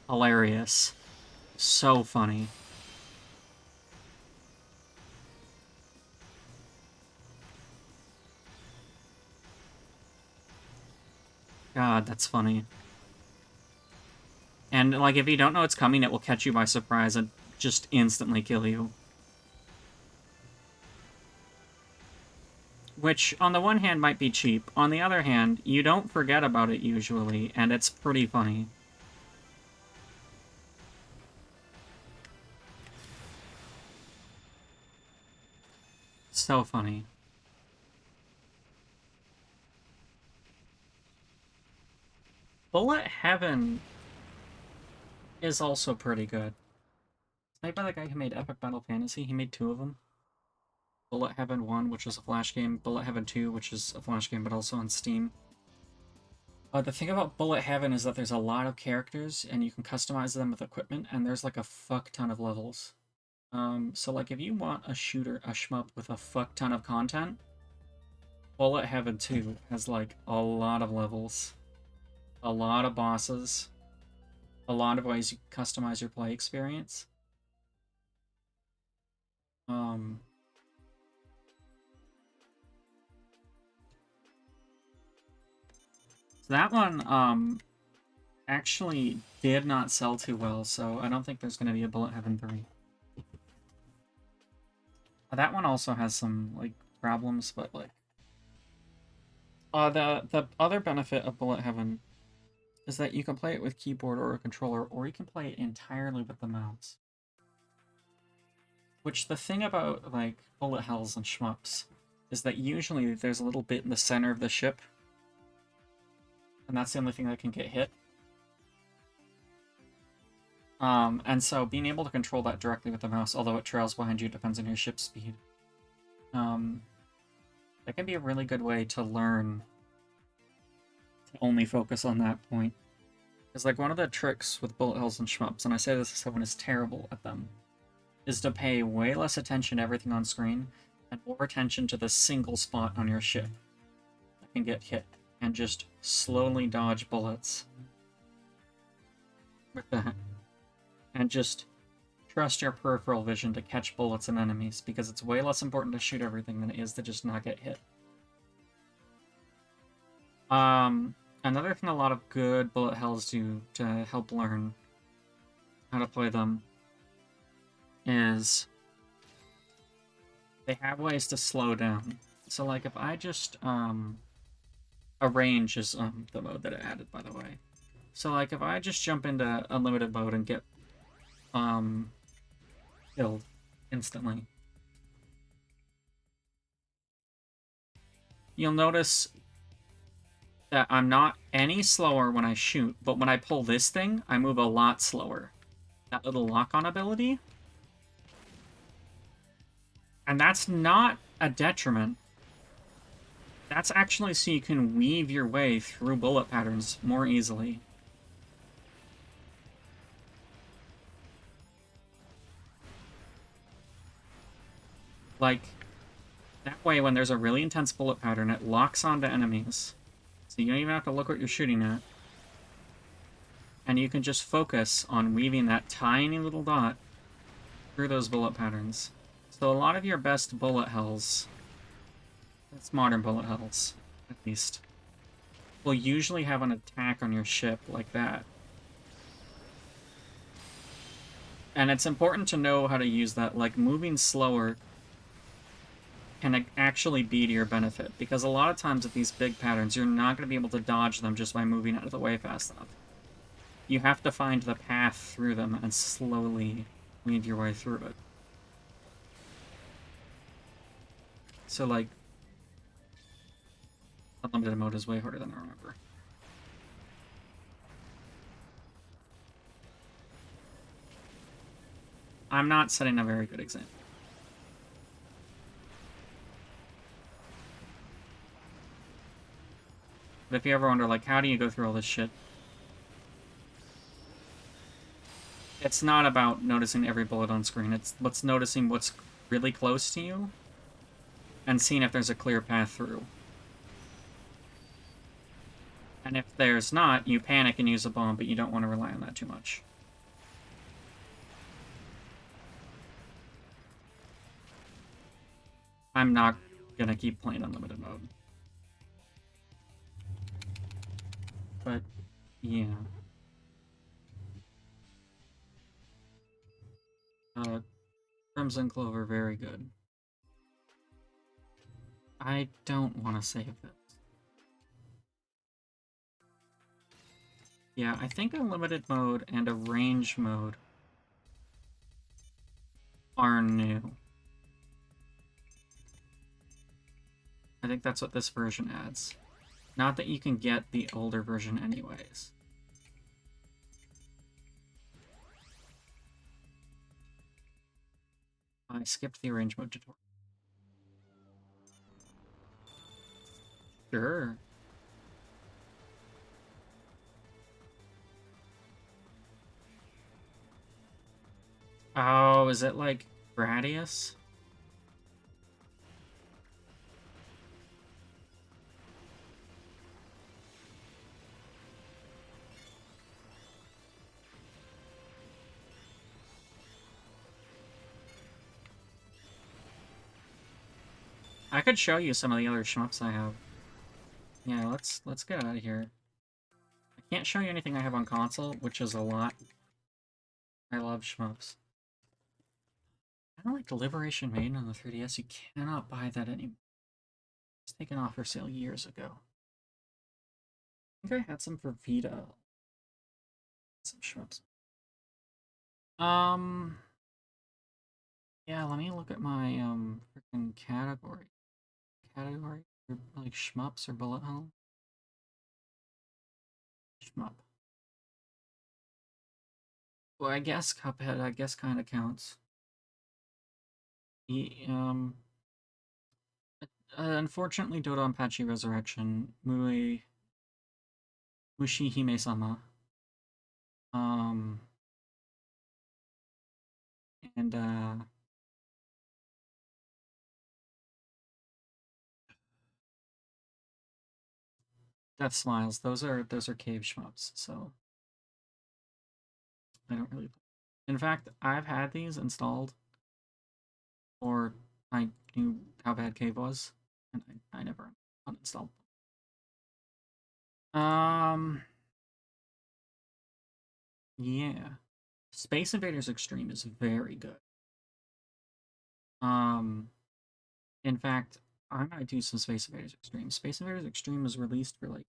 Hilarious. So funny. God, that's funny. And, like, if you don't know it's coming, it will catch you by surprise and just instantly kill you. Which, on the one hand, might be cheap. On the other hand, you don't forget about it usually, and it's pretty funny. So funny. Bullet Heaven is also pretty good. It's made by the guy who made Epic Battle Fantasy. He made 2 of them. Bullet Heaven 1, which is a Flash game. Bullet Heaven 2, which is a Flash game, but also on Steam. The thing about Bullet Heaven is that there's a lot of characters, and you can customize them with equipment, and there's like a fuck ton of levels. So like if you want a shmup with a fuck ton of content, Bullet Heaven 2 has like a lot of levels, a lot of bosses, a lot of ways you can customize your play experience. So that one, actually did not sell too well, so I don't think there's going to be a Bullet Heaven 3. That one also has some, like, problems, but, like... the other benefit of Bullet Heaven is that you can play it with keyboard or a controller, or you can play it entirely with the mouse. Which, the thing about, like, bullet hells and shmups is that usually there's a little bit in the center of the ship, and that's the only thing that can get hit. And so being able to control that directly with the mouse, although it trails behind you, depends on your ship speed. That can be a really good way to learn to only focus on that point. Because, like, one of the tricks with bullet hells and shmups, and I say this as someone who's terrible at them, is to pay way less attention to everything on screen and more attention to the single spot on your ship that can get hit, and just slowly dodge bullets. with that. And just trust your peripheral vision to catch bullets and enemies, because it's way less important to shoot everything than it is to just not get hit. Another thing a lot of good bullet hells do to help learn how to play them is they have ways to slow down. So like if I just arrange is the mode that it added, by the way. So like if I just jump into unlimited mode and get killed instantly, you'll notice that I'm not any slower when I shoot, but when I pull this thing, I move a lot slower. That little lock-on ability. And that's not a detriment. That's actually so you can weave your way through bullet patterns more easily. Like, that way when there's a really intense bullet pattern, it locks onto enemies. So you don't even have to look what you're shooting at. And you can just focus on weaving that tiny little dot through those bullet patterns. So a lot of your best bullet hells, that's modern bullet hells, at least, will usually have an attack on your ship like that. And it's important to know how to use that, like moving slower can actually be to your benefit, because a lot of times with these big patterns, you're not going to be able to dodge them just by moving out of the way fast enough. You have to find the path through them and slowly weave your way through it. So, like, unlimited mode is way harder than I remember. I'm not setting a very good example. But if you ever wonder, like, how do you go through all this shit? It's not about noticing every bullet on screen. It's noticing what's really close to you and seeing if there's a clear path through. And if there's not, you panic and use a bomb, but you don't want to rely on that too much. I'm not gonna keep playing unlimited mode. But, yeah. Crimzon Clover, very good. I don't want to save this. Yeah, I think unlimited mode and a range mode are new. I think that's what this version adds. Not that you can get the older version anyways. I skipped the arrange mode tutorial. Sure. Oh, is it like Gradius? I could show you some of the other shmups I have. Yeah, let's get out of here. I can't show you anything I have on console, which is a lot. I love shmups. Kind of like Liberation Maiden on the 3DS. You cannot buy that anymore. It's taken off for sale years ago. I think I had some for Vita. Some shmups. Yeah, let me look at my freaking category. Category for like shmups or bullet hell. Shmup. Well, I guess Cuphead, I guess kind of counts. The, unfortunately, Dodonpachi Resurrection, Mushi Hime-sama, and Death Smiles. Those are cave shmups. So I don't really. In fact, I've had these installed, or I knew how bad Cave was, and I never uninstalled them. Yeah. Space Invaders Extreme is very good. Um, in fact, I might do some Space Invaders Extreme. Space Invaders Extreme was released for like,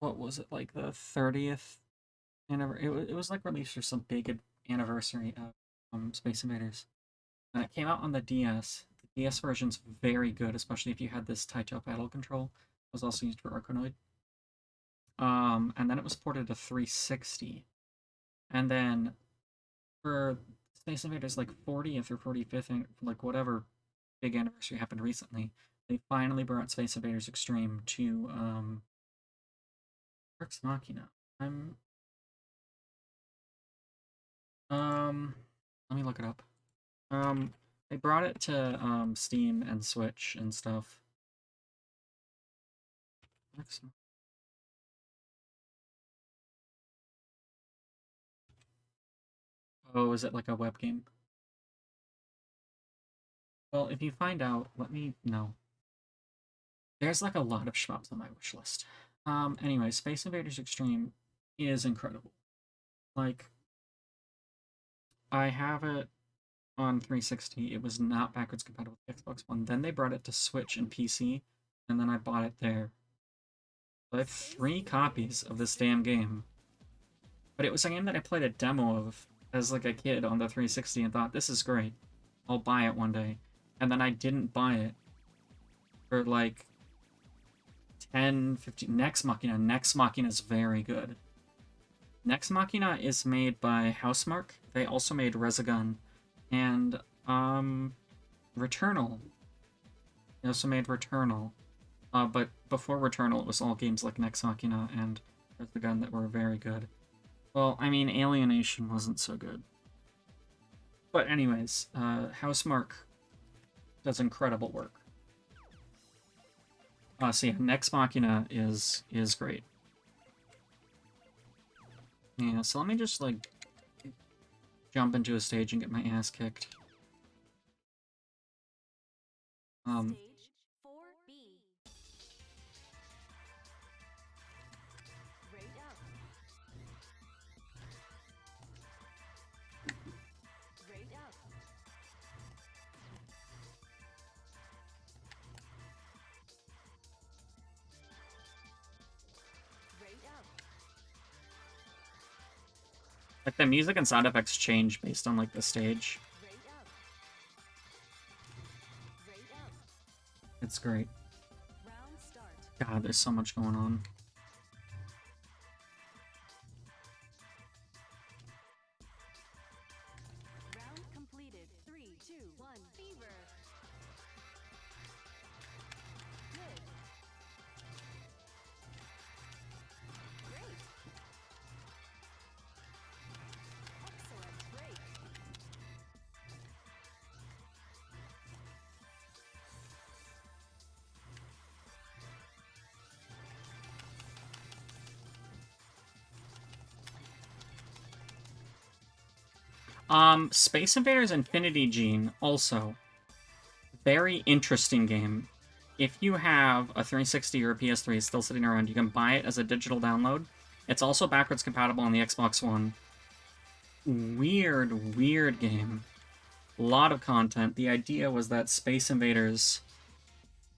what was it, like the 30th anniversary? It was like released for some big anniversary of Space Invaders. And it came out on the DS. The DS version's very good, especially if you had this Taito paddle control. It was also used for Arconoid. And then it was ported to 360. And then for Space Invaders like 40th or 45th, like whatever big anniversary happened recently, they finally brought Space Invaders Extreme to Rex Machina. I'm let me look it up. They brought it to Steam and Switch and stuff. Rex Oh, is it like a web game? Well, if you find out, let me know. There's like a lot of shmups on my wish list. Anyway, Space Invaders Extreme is incredible. Like, I have it on 360. It was not backwards compatible with Xbox One. Then they brought it to Switch and PC, and then I bought it there. I have 3 copies of this damn game. But it was a game that I played a demo of as like a kid on the 360 and thought, this is great. I'll buy it one day. And then I didn't buy it for like 10, 15. Nex Machina. Nex Machina is very good. Nex Machina is made by Housemarque. They also made Resogun and Returnal. They also made Returnal. But before Returnal, it was all games like Nex Machina and Resogun that were very good. Well, I mean, Alienation wasn't so good. But anyways, Housemarque does incredible work. So yeah, Nex Machina is great. Yeah, so let me just, like, jump into a stage and get my ass kicked. Stage 4B. Rate up. Rate up. Rate up. Like, the music and sound effects change based on, like, the stage. Rate up. Rate up. It's great. Round start. God, there's so much going on. Round completed. 3, 2, 1. Fever. Good. Great. Excellent break. Space Invaders Infinity Gene, also. Very interesting game. If you have a 360 or a PS3 still sitting around, you can buy it as a digital download. It's also backwards compatible on the Xbox One. Weird, weird game. A lot of content. The idea was that Space Invaders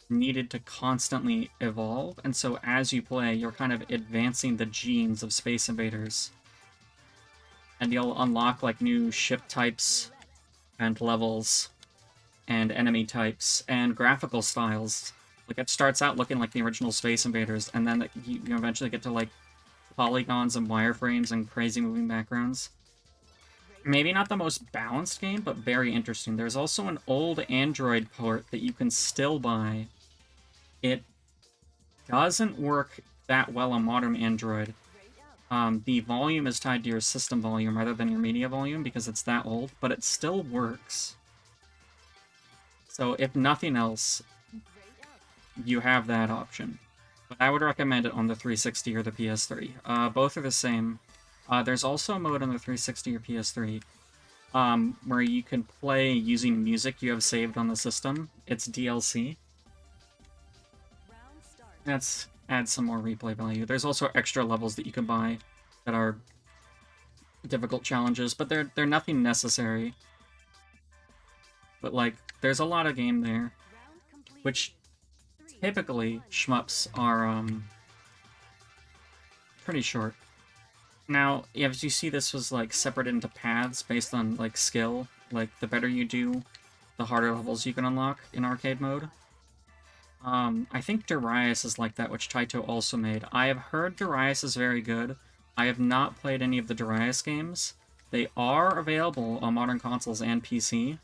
needed to constantly evolve, and so as you play, you're kind of advancing the genes of Space Invaders. And you'll unlock, like, new ship types and levels and enemy types and graphical styles. Like, it starts out looking like the original Space Invaders, and then you eventually get to, like, polygons and wireframes and crazy moving backgrounds. Maybe not the most balanced game, but very interesting. There's also an old Android port that you can still buy. It doesn't work that well on modern Android. The volume is tied to your system volume rather than your media volume because it's that old, but it still works. So if nothing else, you have that option. But I would recommend it on the 360 or the PS3. Both are the same. There's also a mode on the 360 or PS3 where you can play using music you have saved on the system. It's DLC. That's adds some more replay value. There's also extra levels that you can buy that are difficult challenges, but they're nothing necessary. But like, there's a lot of game there, which typically shmups are pretty short. Now, as you see, this was like separated into paths based on like skill. Like the better you do, the harder levels you can unlock in arcade mode. I think Darius is like that, which Taito also made. I have heard Darius is very good. I have not played any of the Darius games. They are available on modern consoles and PC.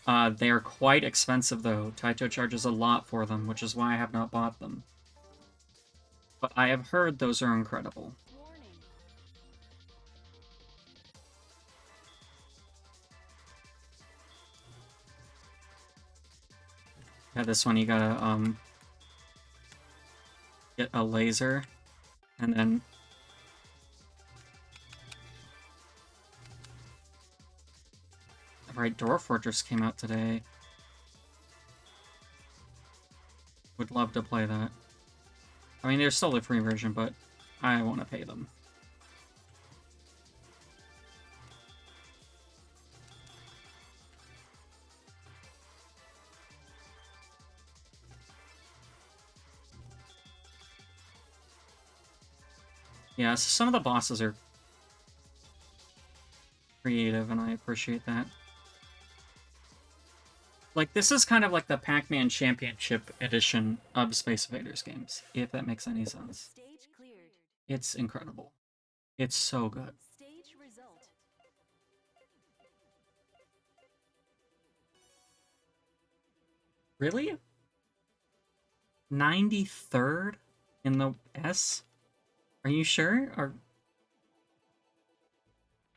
They are quite expensive, though. Taito charges a lot for them, which is why I have not bought them. But I have heard those are incredible. Yeah, this one you gotta, get a laser, and then... Right, Dwarf Fortress came out today. Would love to play that. I mean, there's still the free version, but I want to pay them. Yeah, so some of the bosses are creative, and I appreciate that. Like, this is kind of like the Pac-Man Championship edition of Space Invaders games, if that makes any sense. It's incredible. It's so good. Really? 93rd in the S? Are you sure? Are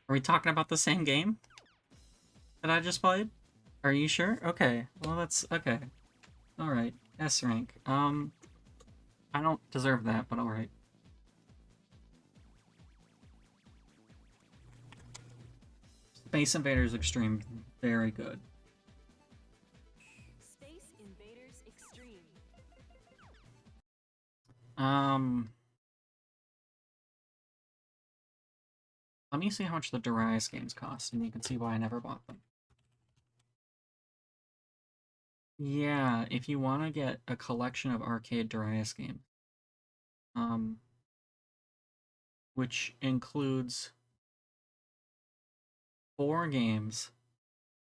we talking about the same game that I just played? Are you sure? Okay. Well, that's okay. All right. S rank. I don't deserve that, but all right. Space Invaders Extreme, very good. Space Invaders Extreme. Let me see how much the Darius games cost, and you can see why I never bought them. Yeah, if you want to get a collection of arcade Darius games, which includes 4 games,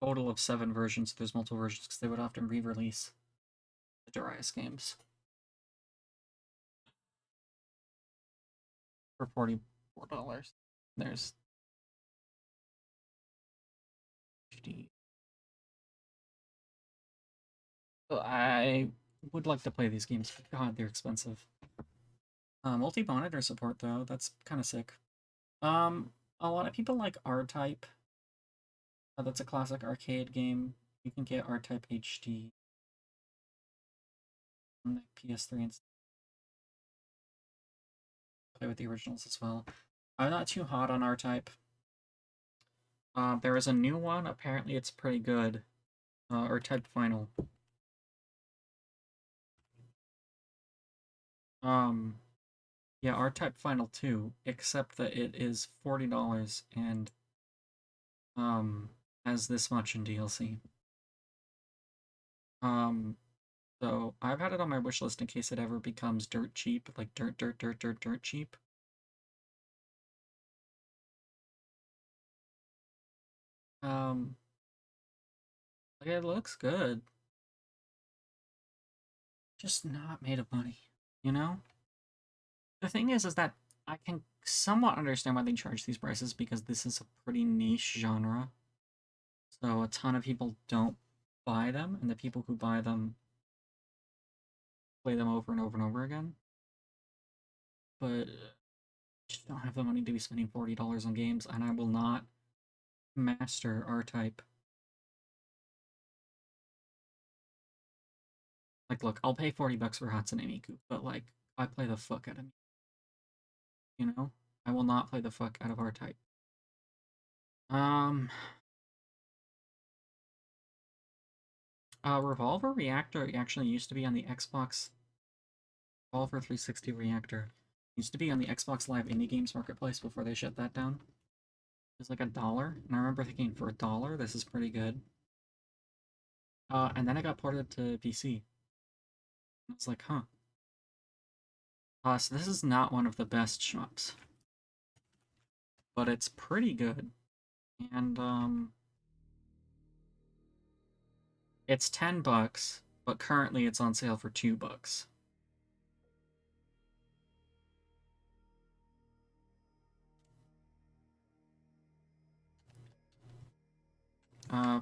total of 7 versions. There's multiple versions because they would often re-release the Darius games for $44. There's 50. So I would like to play these games, but God, they're expensive. Multi-monitor support though, that's kind of sick. A lot of people like R-Type. That's a classic arcade game. You can get R-Type HD on the PS3 and play with the originals as well. I'm not too hot on R-Type. There is a new one. Apparently, it's pretty good. R-Type Final. Yeah, R-Type Final 2, except that it is $40 and has this much in DLC. So I've had it on my wish list in case it ever becomes dirt cheap, like dirt cheap. Like it looks good. Just not made of money, you know? The thing is that I can somewhat understand why they charge these prices because this is a pretty niche genre. So a ton of people don't buy them, and the people who buy them play them over and over and over again. But just don't have the money to be spending $40 on games, and I will not master R-Type. Like, look, I'll pay 40 bucks for Hatsune Miku, but like, I play the fuck out of me. You know? I will not play the fuck out of R-Type. Um, Revolver Reactor actually used to be on the Xbox. Revolver 360 Reactor used to be on the Xbox Live Indie Games Marketplace before they shut that down. It was like $1, and I remember thinking, for $1, this is pretty good. And then it got ported to PC. I was like, huh. So this is not one of the best shops, but it's pretty good. And, it's $10, but currently it's on sale for $2.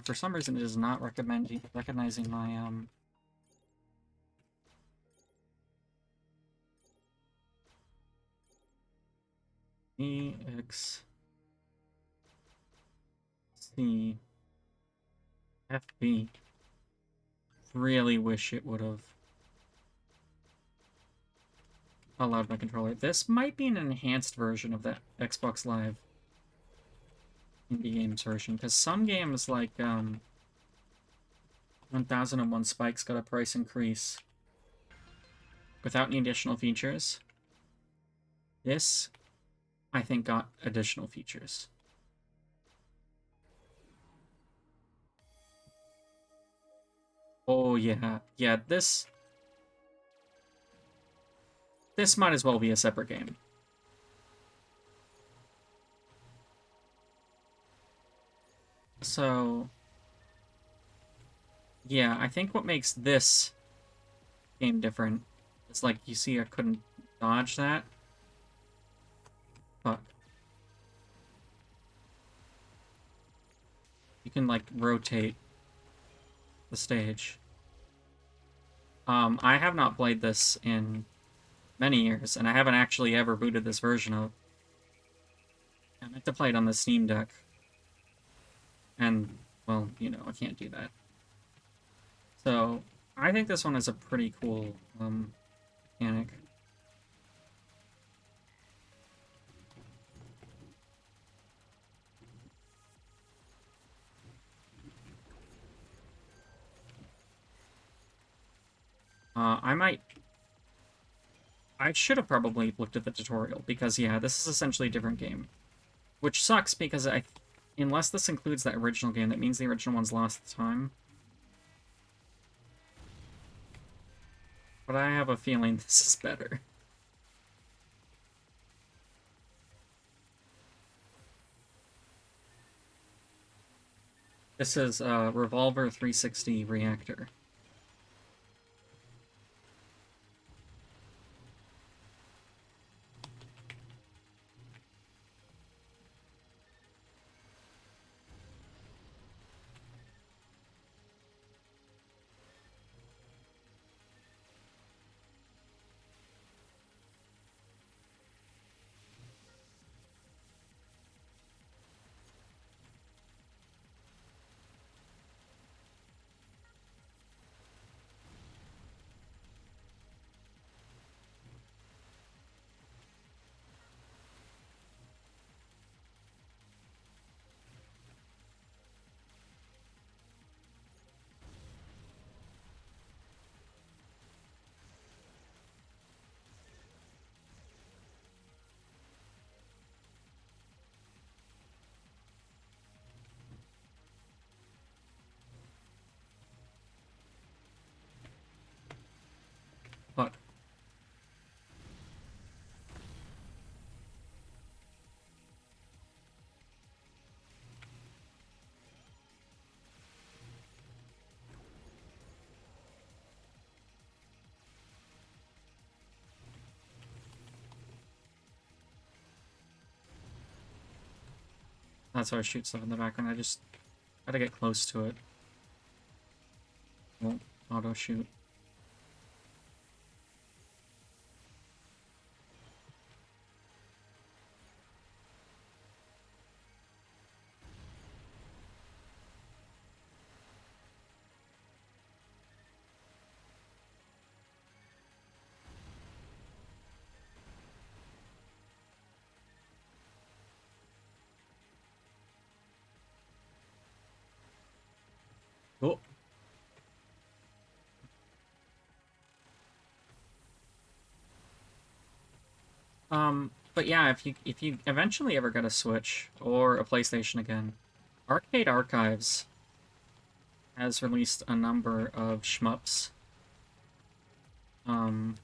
For some reason it is not recognizing my, EXC FB. Really wish it would have allowed my controller. This might be an enhanced version of that Xbox Live Indie Games version, because some games like 1001 Spikes got a price increase without any additional features. This, I think, got additional features. Oh yeah, yeah, this might as well be a separate game. So, yeah, I think what makes this game different is, like, you see I couldn't dodge that. Fuck. You can, like, rotate the stage. I have not played this in many years, and I haven't actually ever booted this version of. I meant to play it on the Steam Deck. And, well, you know, I can't do that. So, I think this one is a pretty cool, mechanic. I should have probably looked at the tutorial, because, yeah, this is essentially a different game. Which sucks, because unless this includes that original game, that means the original one's lost the time. But I have a feeling this is better. This is Revolver 360 Reactor. But that's how I shoot stuff in the background. I just gotta get close to it. Won't auto shoot. But yeah, if you eventually ever get a Switch or a PlayStation again, Arcade Archives has released a number of shmups. Um,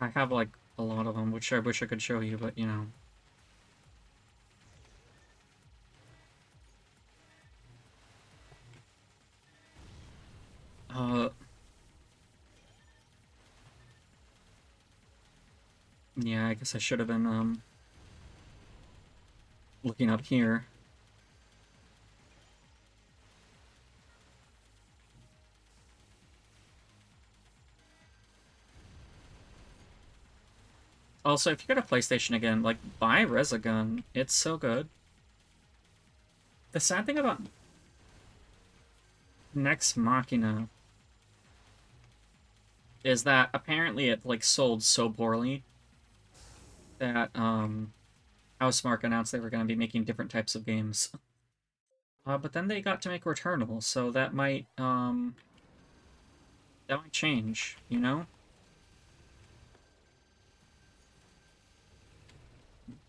I have like a lot of them, which I wish I could show you, but you know. Uh, yeah, I guess I should have been looking up here. Also, if you get a PlayStation again, like buy Resogun. It's so good. The sad thing about Next Machina is that apparently it like sold so poorly that Housemarque announced they were going to be making different types of games. But then they got to make Returnal, so that might change, you know?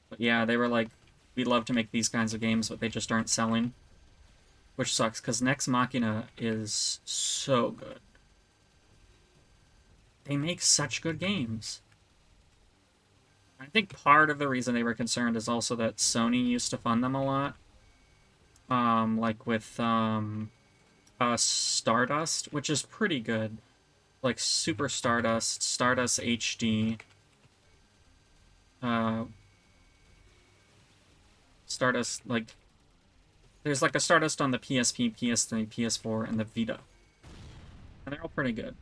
But yeah, they were like, we'd love to make these kinds of games, but they just aren't selling. Which sucks, because Next Machina is so good. They make such good games. I think part of the reason they were concerned is also that Sony used to fund them a lot. Like with Stardust, which is pretty good. Like Super Stardust, Stardust HD, uh, Stardust, like, there's like a Stardust on the PSP, PS3, PS4, and the Vita. And they're all pretty good.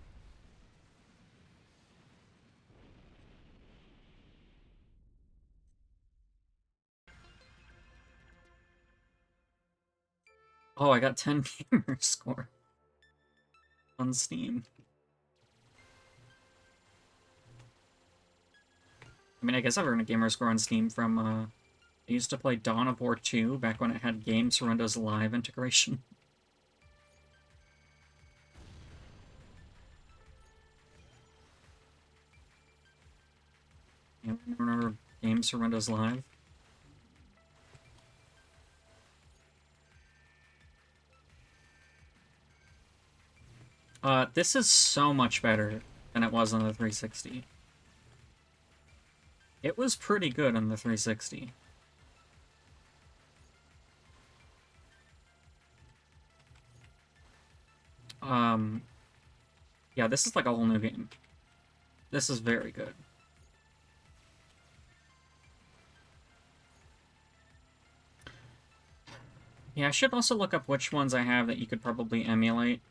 Oh, I got 10 gamer score on Steam. I mean, I guess I've earned a gamer score on Steam from, I used to play Dawn of War 2 back when it had Games for Windows Live integration. You remember Games for Windows Live? This is so much better than it was on the 360. It was pretty good on the 360. Um, yeah, this is like a whole new game. This is very good. Yeah, I should also look up which ones I have that you could probably emulate.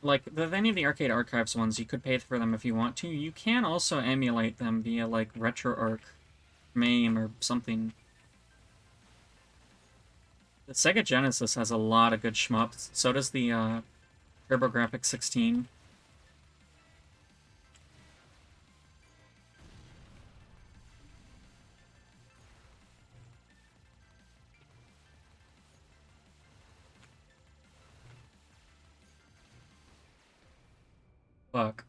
Like, any of the Arcade Archives ones, you could pay for them if you want to. You can also emulate them via, like, RetroArch, MAME, or something. The Sega Genesis has a lot of good shmups. So does the, TurboGrafx 16. Fuck.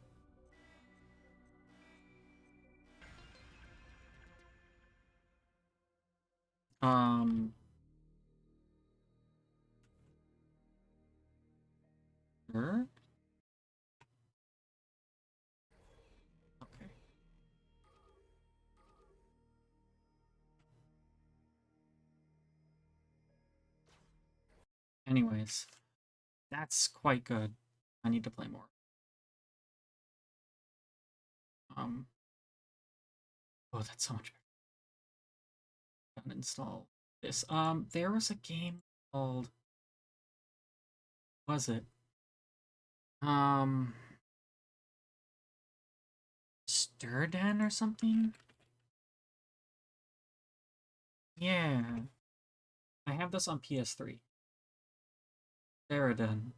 Um... Sure? Okay. Anyways, that's quite good. I need to play more. Um... Oh, that's so much better. Uninstall this. There was a game called... Was it? Um... Sturden or something? Yeah. I have this on PS3. Sturden.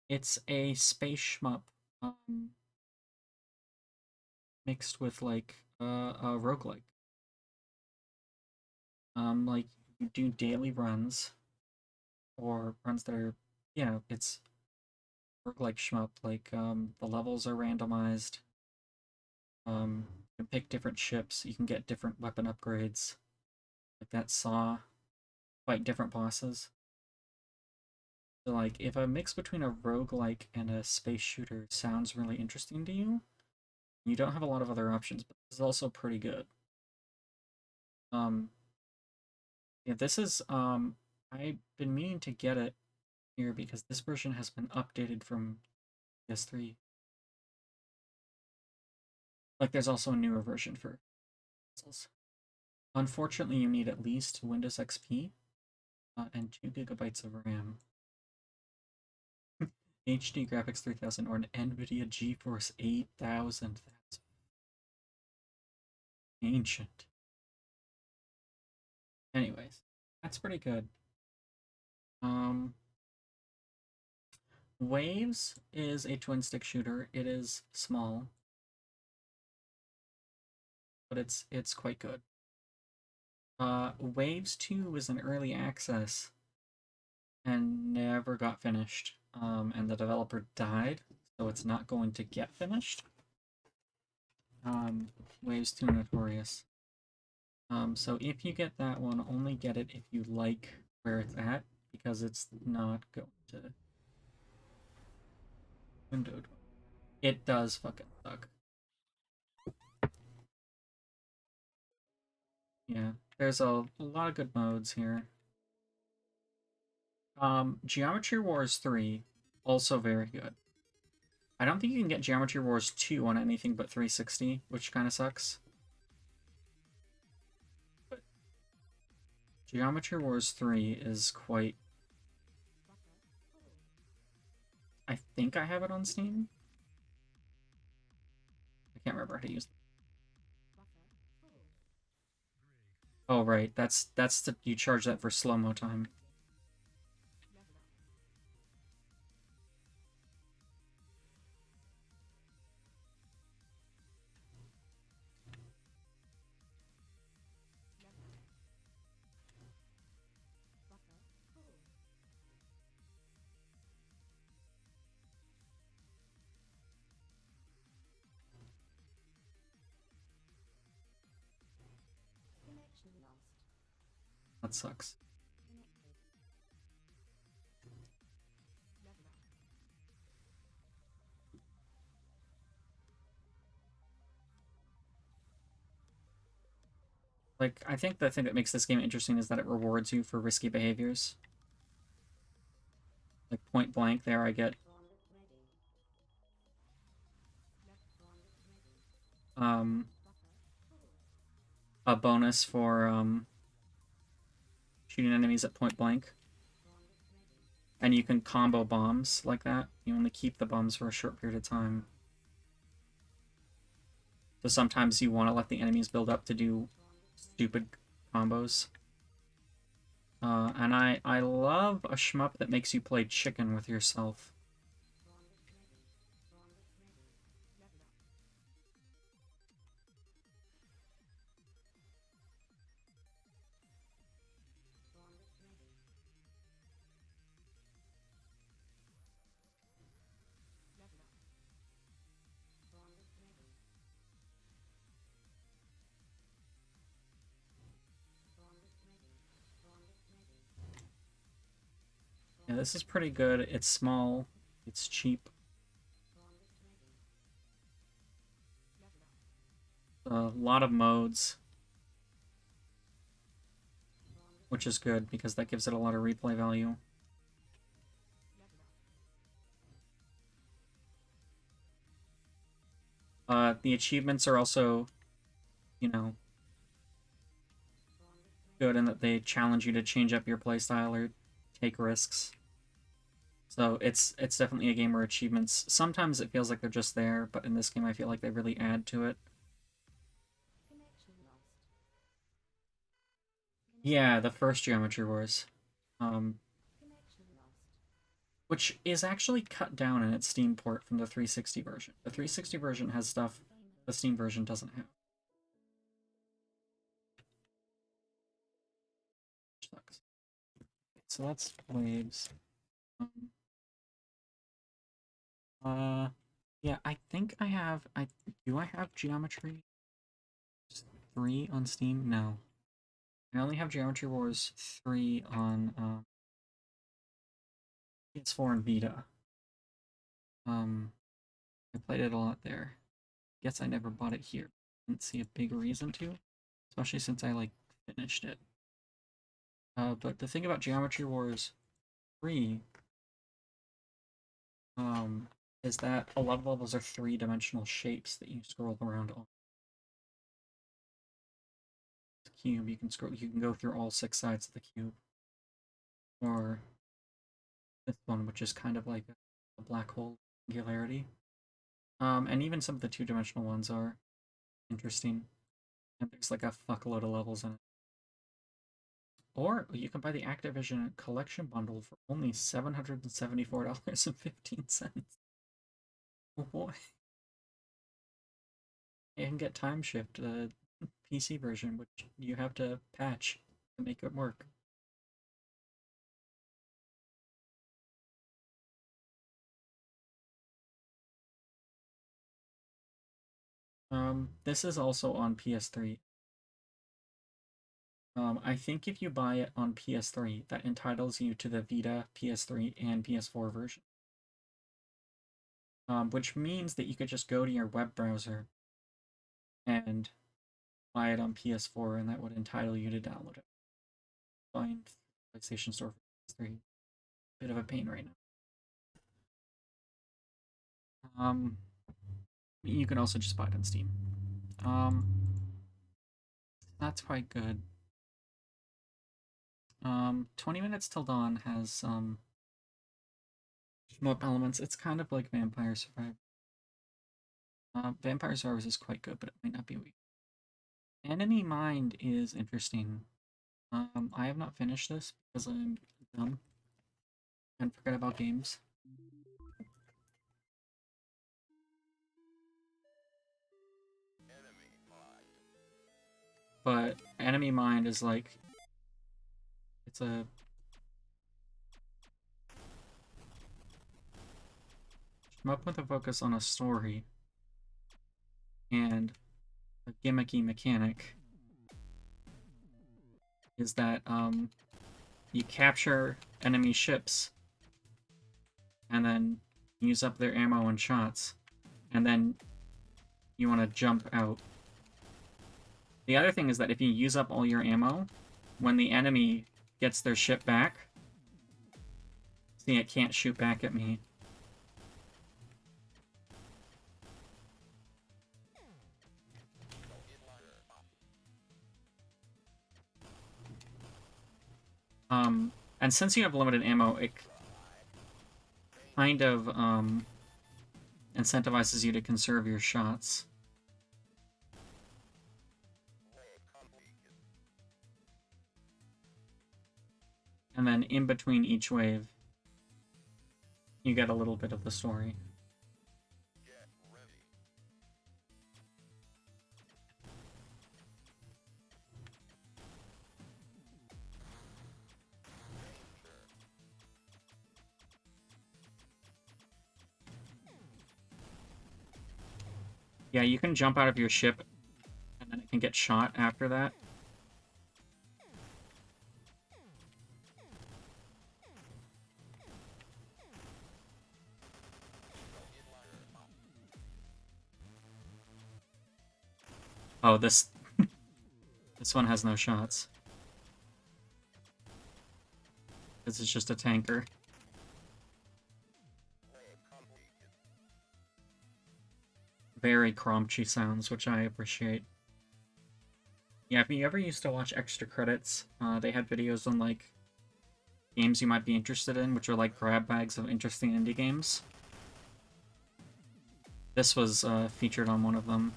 It's a space shmup, mixed with like a roguelike. Like you do daily runs or runs that are, it's roguelike shmup. Like the levels are randomized. You can pick different ships, you can get different weapon upgrades. Like that saw, fight different bosses. So like, if a mix between a roguelike and a space shooter sounds really interesting to you, you don't have a lot of other options, but this is also pretty good. Yeah, this is, I've been meaning to get it here because this version has been updated from PS3. Like, there's also a newer version for consoles. Unfortunately, you need at least Windows XP and 2 gigabytes of RAM. HD graphics 3000 or an NVIDIA GeForce 8000. That's ancient. Anyways, that's pretty good. Waves is a twin stick shooter. It is small, but it's quite good. Waves 2 was in early access and never got finished. And the developer died, so it's not going to get finished. Waves 2 Notorious. So if you get that one, only get it if you like where it's at, because it's not going to windowed. It does fucking suck. Yeah, there's a lot of good modes here. Geometry Wars 3, also very good. I don't think you can get Geometry Wars 2 on anything but 360, which kind of sucks. But Geometry Wars 3 is quite... I think I have it on Steam. I can't remember how to use it. Oh, right. That's the... You charge that for slow-mo time. That sucks. Like, I think the thing that makes this game interesting is that it rewards you for risky behaviors. Like, point blank there, I get... a bonus for, shooting enemies at point blank. And you can combo bombs like that. You only keep the bombs for a short period of time. So sometimes you want to let the enemies build up to do stupid combos. And I love a shmup that makes you play chicken with yourself. Yeah, this is pretty good. It's small. It's cheap. A lot of modes, which is good because that gives it a lot of replay value. The achievements are also, you know, good in that they challenge you to change up your playstyle or take risks. So it's definitely a game where achievements, sometimes it feels like they're just there, but in this game I feel like they really add to it. Yeah, the first Geometry Wars. Which is actually cut down in its Steam port from the 360 version. The 360 version has stuff the Steam version doesn't have. Which sucks. So that's Waves. Um, yeah, I think I have... Do I have Geometry 3 on Steam? No. I only have Geometry Wars 3 on PS4 and Vita. I played it a lot there. Guess I never bought it here. Didn't see a big reason to, especially since I like finished it. But the thing about Geometry Wars 3 is that a lot of levels are three-dimensional shapes that you scroll around on. The cube, you can go through all 6 sides of the cube. Or this one, which is kind of like a black hole singularity. And even some of the two-dimensional ones are interesting. And there's like a fuckload of levels in it. Or you can buy the Activision collection bundle for only $774.15. Oh boy. You can get Time Shift, the PC version, which you have to patch to make it work. This is also on PS3. I think if you buy it on PS3, that entitles you to the Vita, PS3, and PS4 version. Which means that you could just go to your web browser and buy it on PS4, and that would entitle you to download it. Find PlayStation Store for PS3. Bit of a pain right now. You can also just buy it on Steam. That's quite good. 20 Minutes Till Dawn has shmup elements. It's kind of like Vampire Survivors. Vampire Survivors is quite good, but it might not be weak. Enemy Mind is interesting. I have not finished this because I'm dumb and forget about games. But Enemy Mind is like, it's a shmup with a focus on a story and a gimmicky mechanic is that you capture enemy ships and then use up their ammo and shots, and then you want to jump out. The other thing is that if you use up all your ammo, when the enemy gets their ship back, see, it can't shoot back at me. And since you have limited ammo, it kind of incentivizes you to conserve your shots. And then in between each wave, you get a little bit of the story. Yeah, you can jump out of your ship, and then it can get shot after that. Oh, this one has no shots. This is just a tanker. Very crunchy sounds, which I appreciate. Yeah, if you ever used to watch Extra Credits, they had videos on, like, games you might be interested in, which are like grab bags of interesting indie games. This was featured on one of them.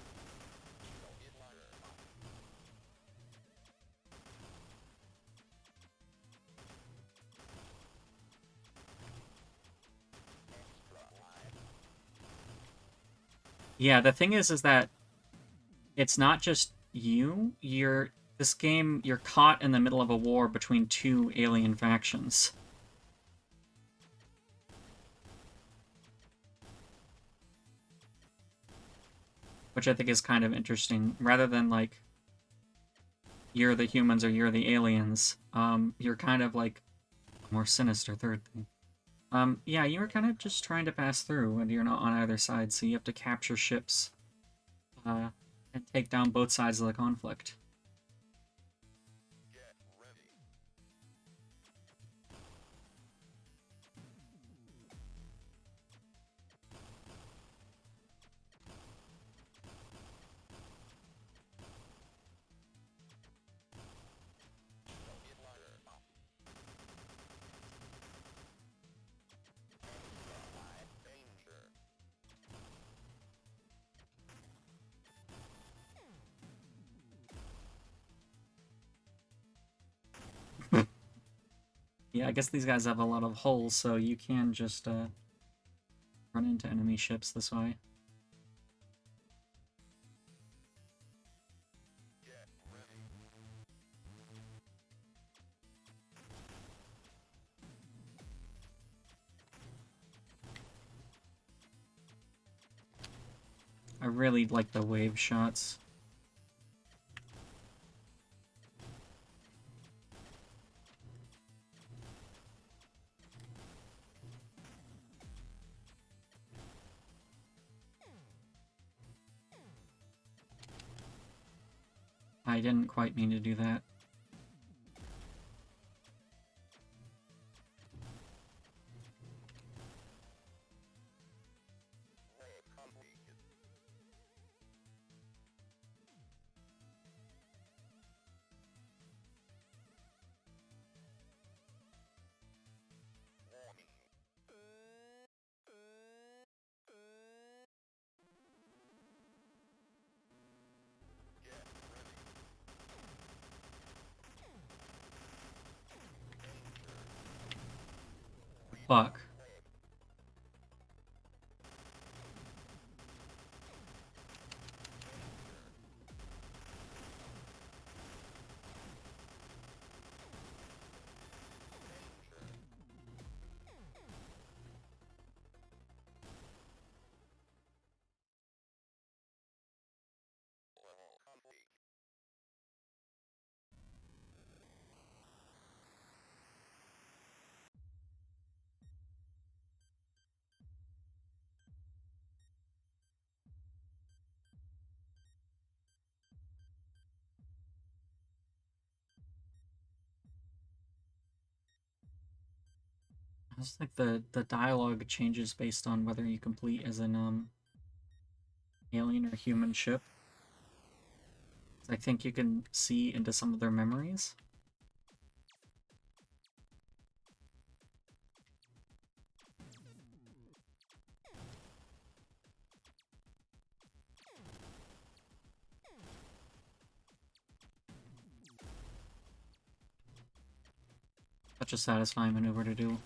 Yeah, the thing is that it's not just you. This game, you're caught in the middle of a war between two alien factions. which I think is kind of interesting. Rather than like you're the humans or you're the aliens, you're kind of like a more sinister third thing. Yeah, you were kind of just trying to pass through, and you're not on either side, so you have to capture ships and take down both sides of the conflict. Yeah, I guess these guys have a lot of holes, so you can just run into enemy ships this way. I really like the wave shots. I didn't quite mean to do that. Fuck. I just think the dialogue changes based on whether you complete as an alien or human ship. I think you can see into some of their memories. Such a satisfying maneuver to do.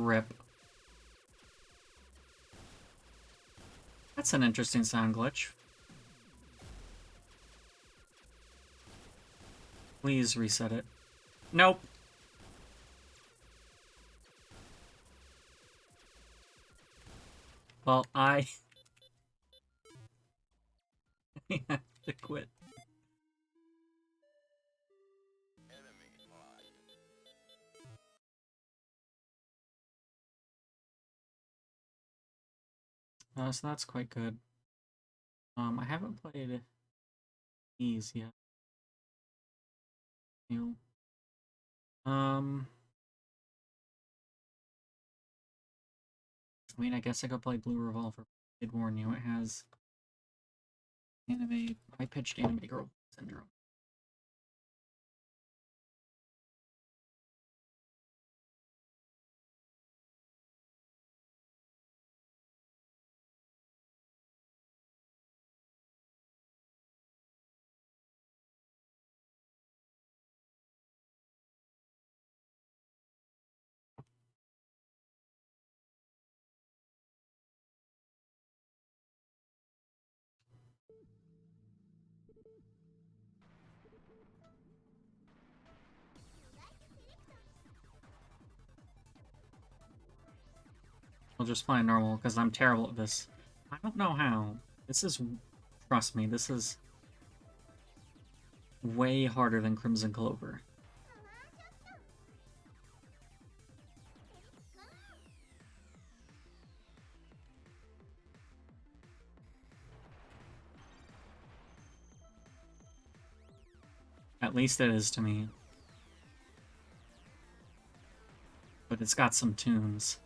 Rip. That's an interesting sound glitch. Please reset it. Nope. Well, I have to quit. So that's quite good. I haven't played these yet. You. I mean, I guess I could play Blue Revolver. I did warn you, it has high-pitched anime girl syndrome. I'll just play normal, because I'm terrible at this. I don't know how. This is... Trust me, this is... way harder than Crimson Clover. At least it is to me. But it's got some tunes.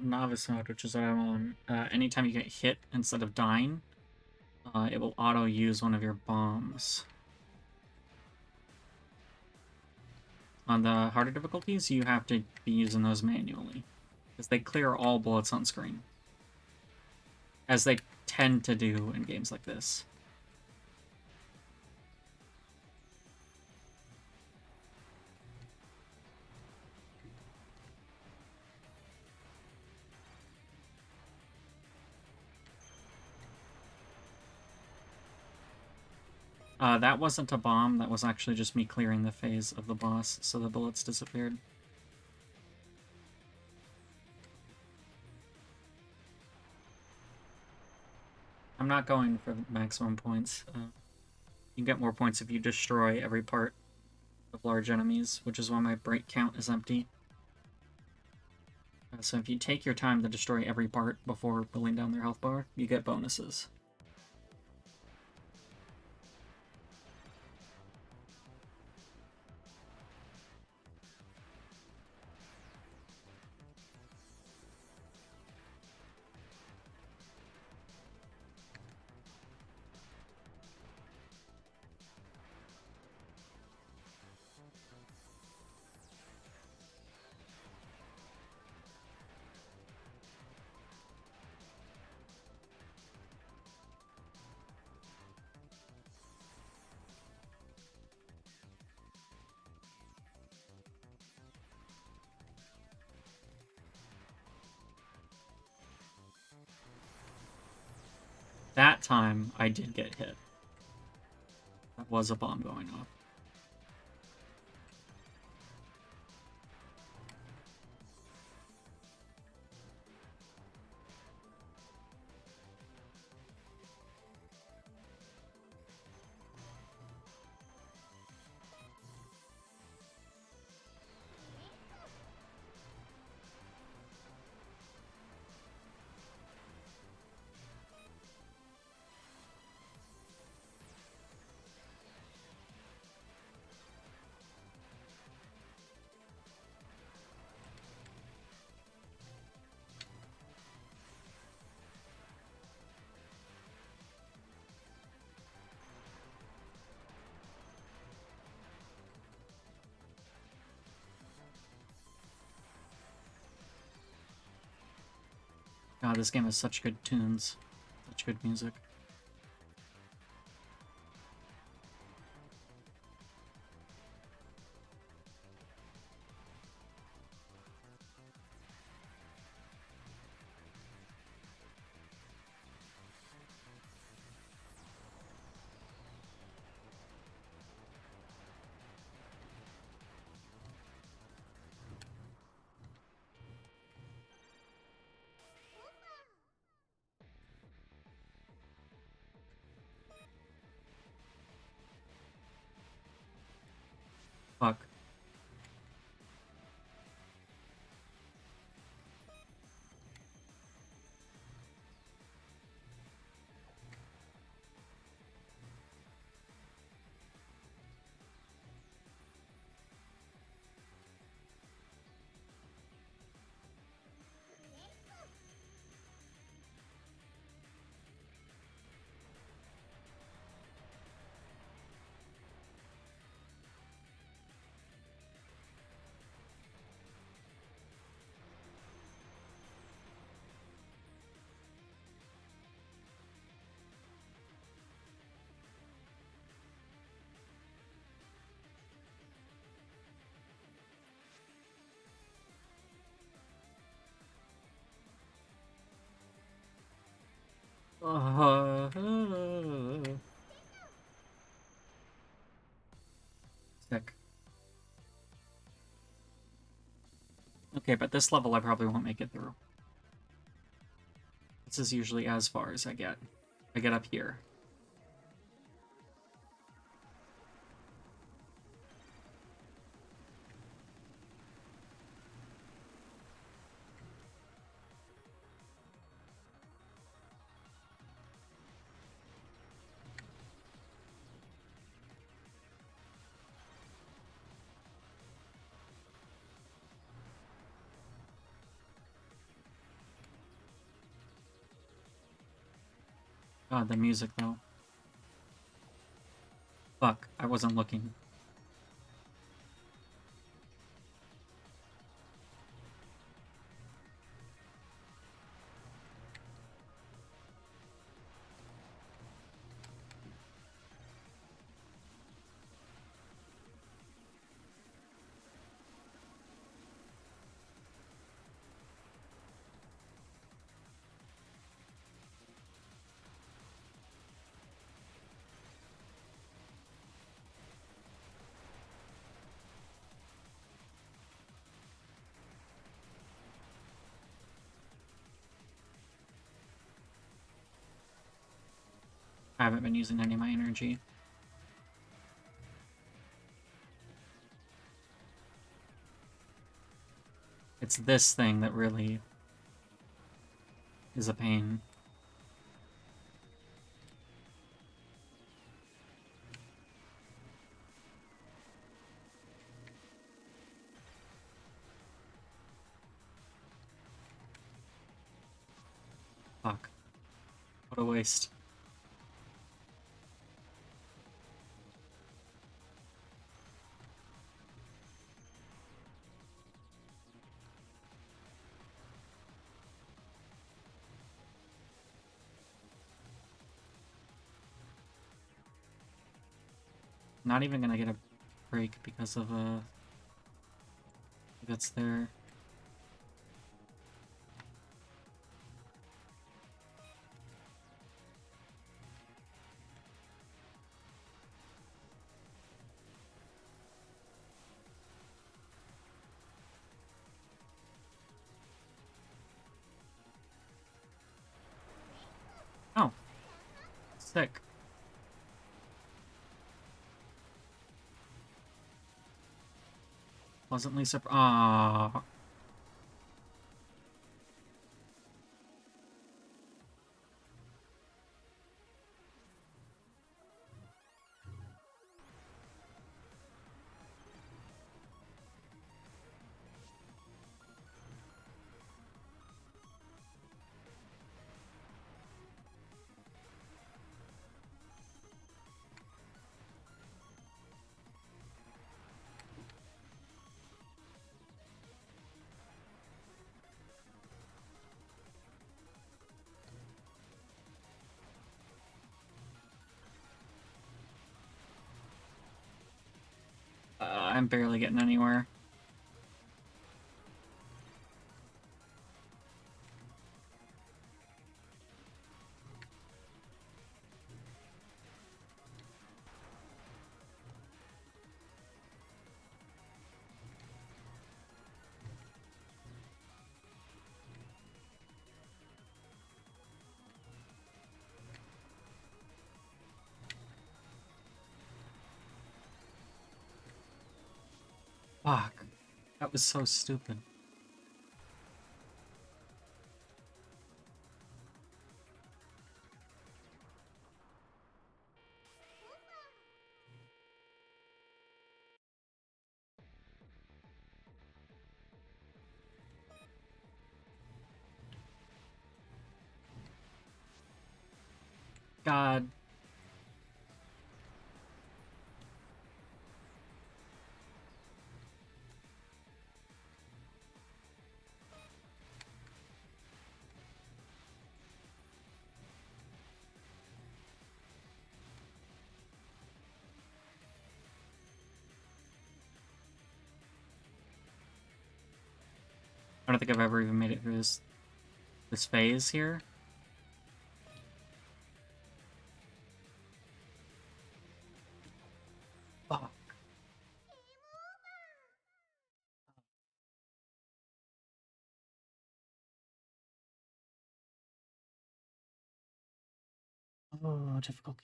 Novice mode, which is what I'm on, anytime you get hit instead of dying, it will auto-use one of your bombs. On the harder difficulties, you have to be using those manually, because they clear all bullets on screen. As they tend to do in games like this. That wasn't a bomb, that was actually just me clearing the phase of the boss, so the bullets disappeared. I'm not going for maximum points. You get more points if you destroy every part of large enemies, which is why my break count is empty. So if you take your time to destroy every part before pulling down their health bar, you get bonuses. time I did get hit. That was a bomb going off. God, this game has such good tunes. Such good music. Fuck. Sick. Okay, but this level I probably won't make it through. This is usually as far as I get. I get up here. God, the music, though. Fuck, I wasn't looking. I haven't been using any of my energy. It's this thing that really is a pain. Fuck. What a waste. Not even gonna get a break because of that's there. Sick. Pleasantly surprised. Ah. I'm barely getting anywhere. Fuck. That was so stupid. God. I don't think I've ever even made it through this phase here. Fuck. Oh, difficult.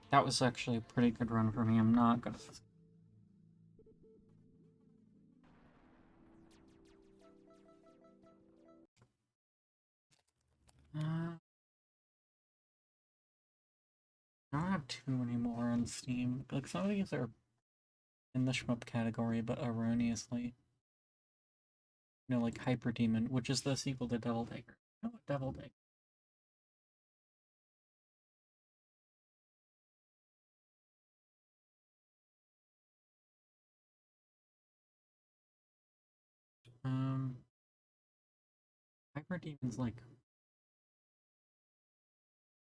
That was actually a pretty good run for me. I'm not gonna. I don't have too many more on Steam. Like, some of these are in the shmup category, but erroneously. You know, like Hyper Demon, which is the sequel to Devil Dagger. No, Devil Dagger. Um, Hyper Demon's like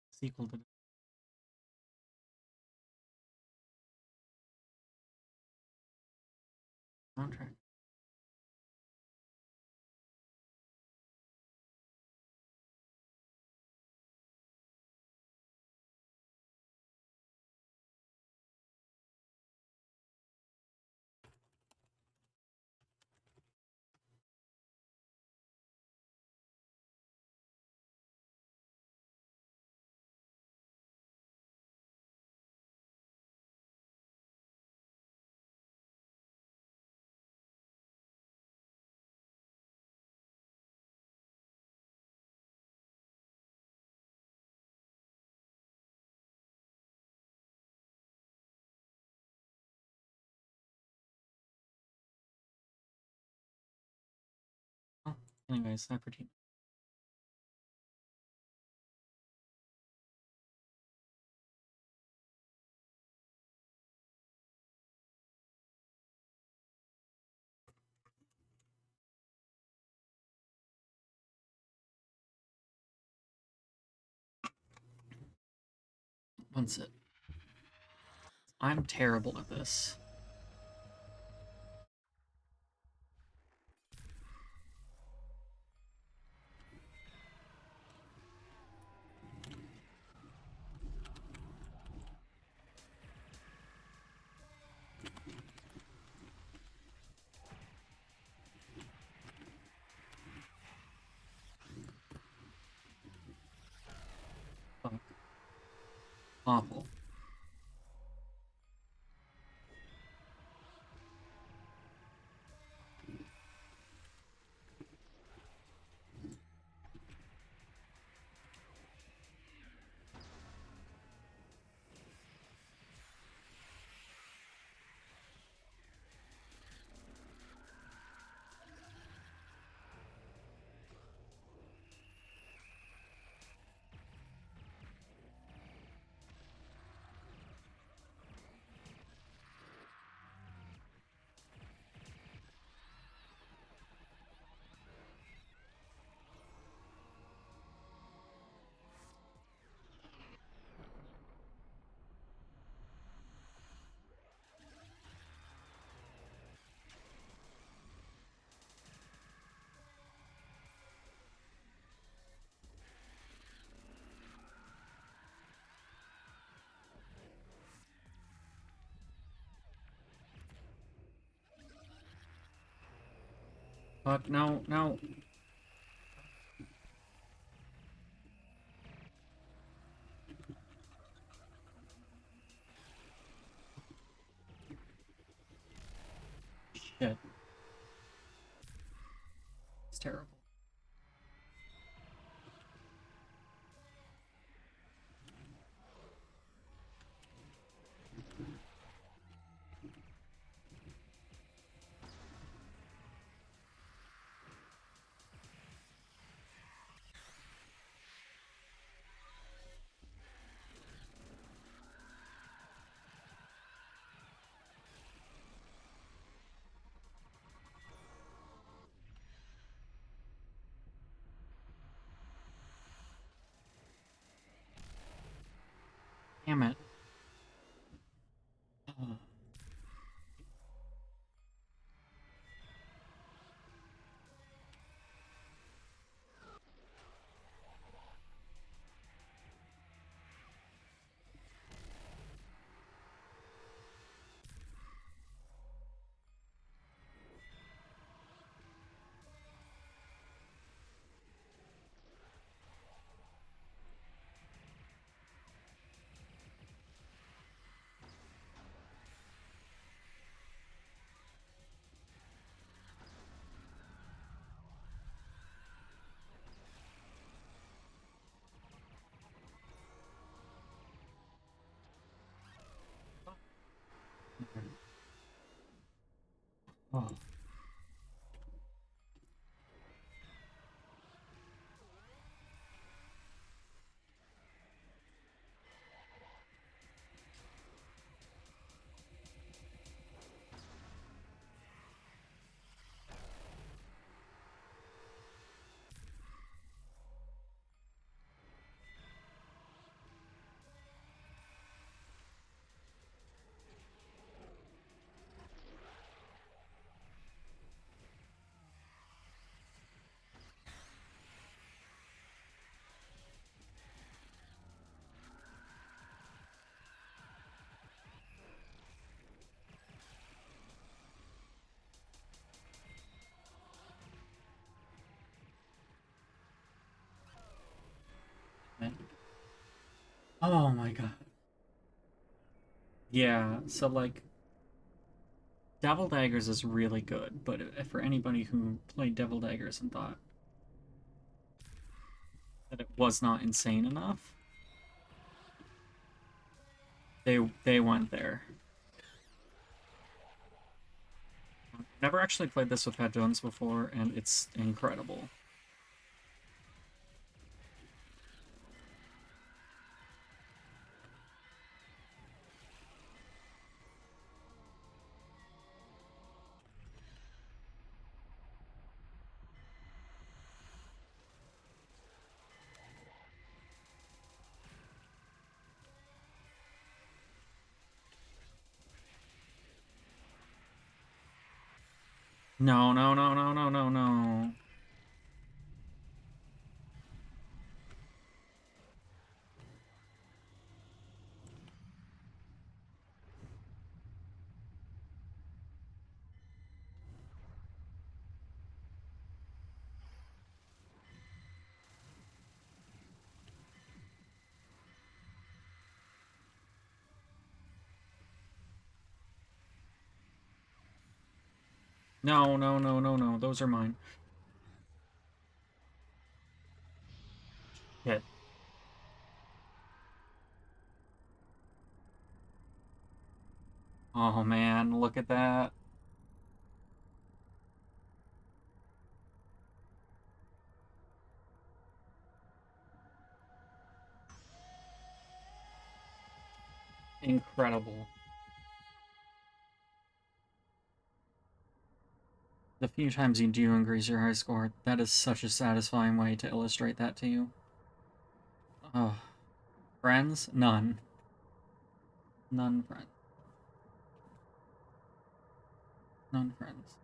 sequel to soundtrack. Oh, anyways, Hyper Demon. Once it. I'm terrible at this. Awful. Fuck, no, no. Shit. It's terrible. Damn it. Oh. Oh. Oh my god. Yeah, so like Devil Daggers is really good, but for anybody who played Devil Daggers and thought that it was not insane enough, they went there. Never actually played this with headphones before, and it's incredible. No, no, no, no, no, no, no. No, no, no, no, no. Those are mine. Shit. Oh man, look at that. Incredible. The few times you do increase your high score, that is such a satisfying way to illustrate that to you. Oh, friends? None. None friends. None friends.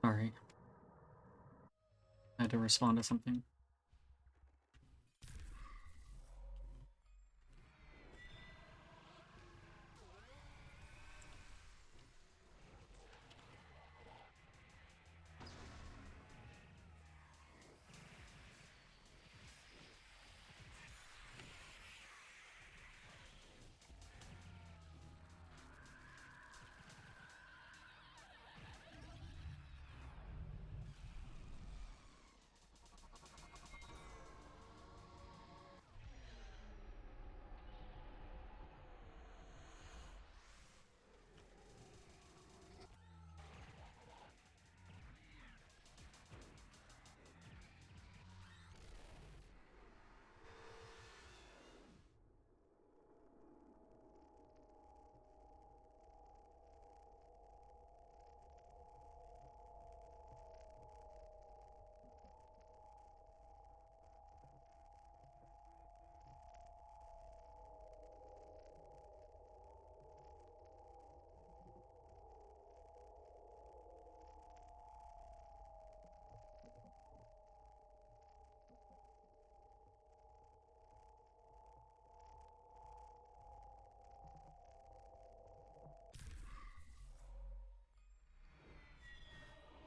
Sorry. I had to respond to something.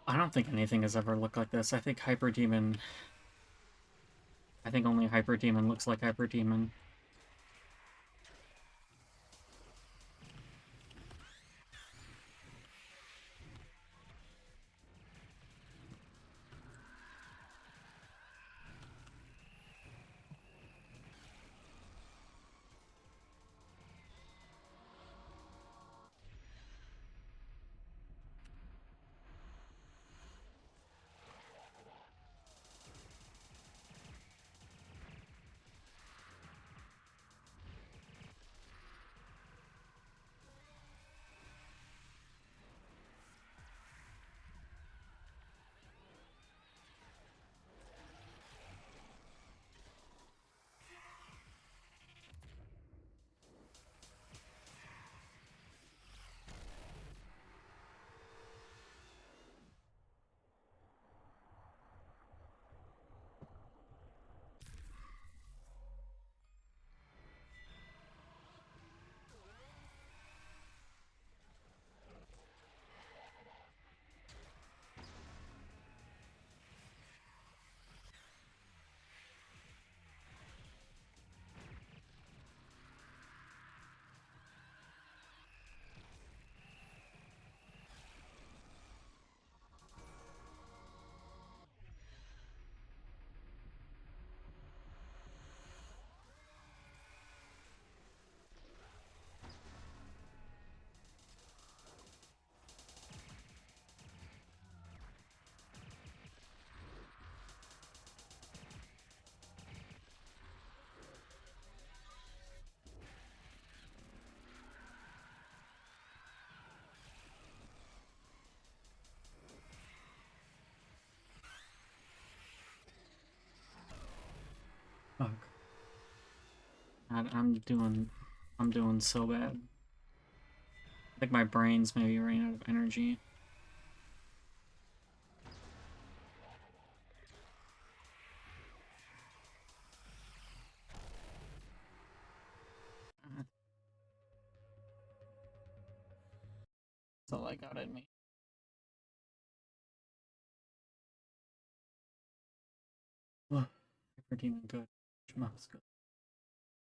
I don't think anything has ever looked like this. I think Hyper Demon... I think only Hyper Demon looks like Hyper Demon. Fuck. God, I'm doing so bad. I think my brain's maybe running out of energy. That's all I got in me. Hyper Demon good. Shumps good.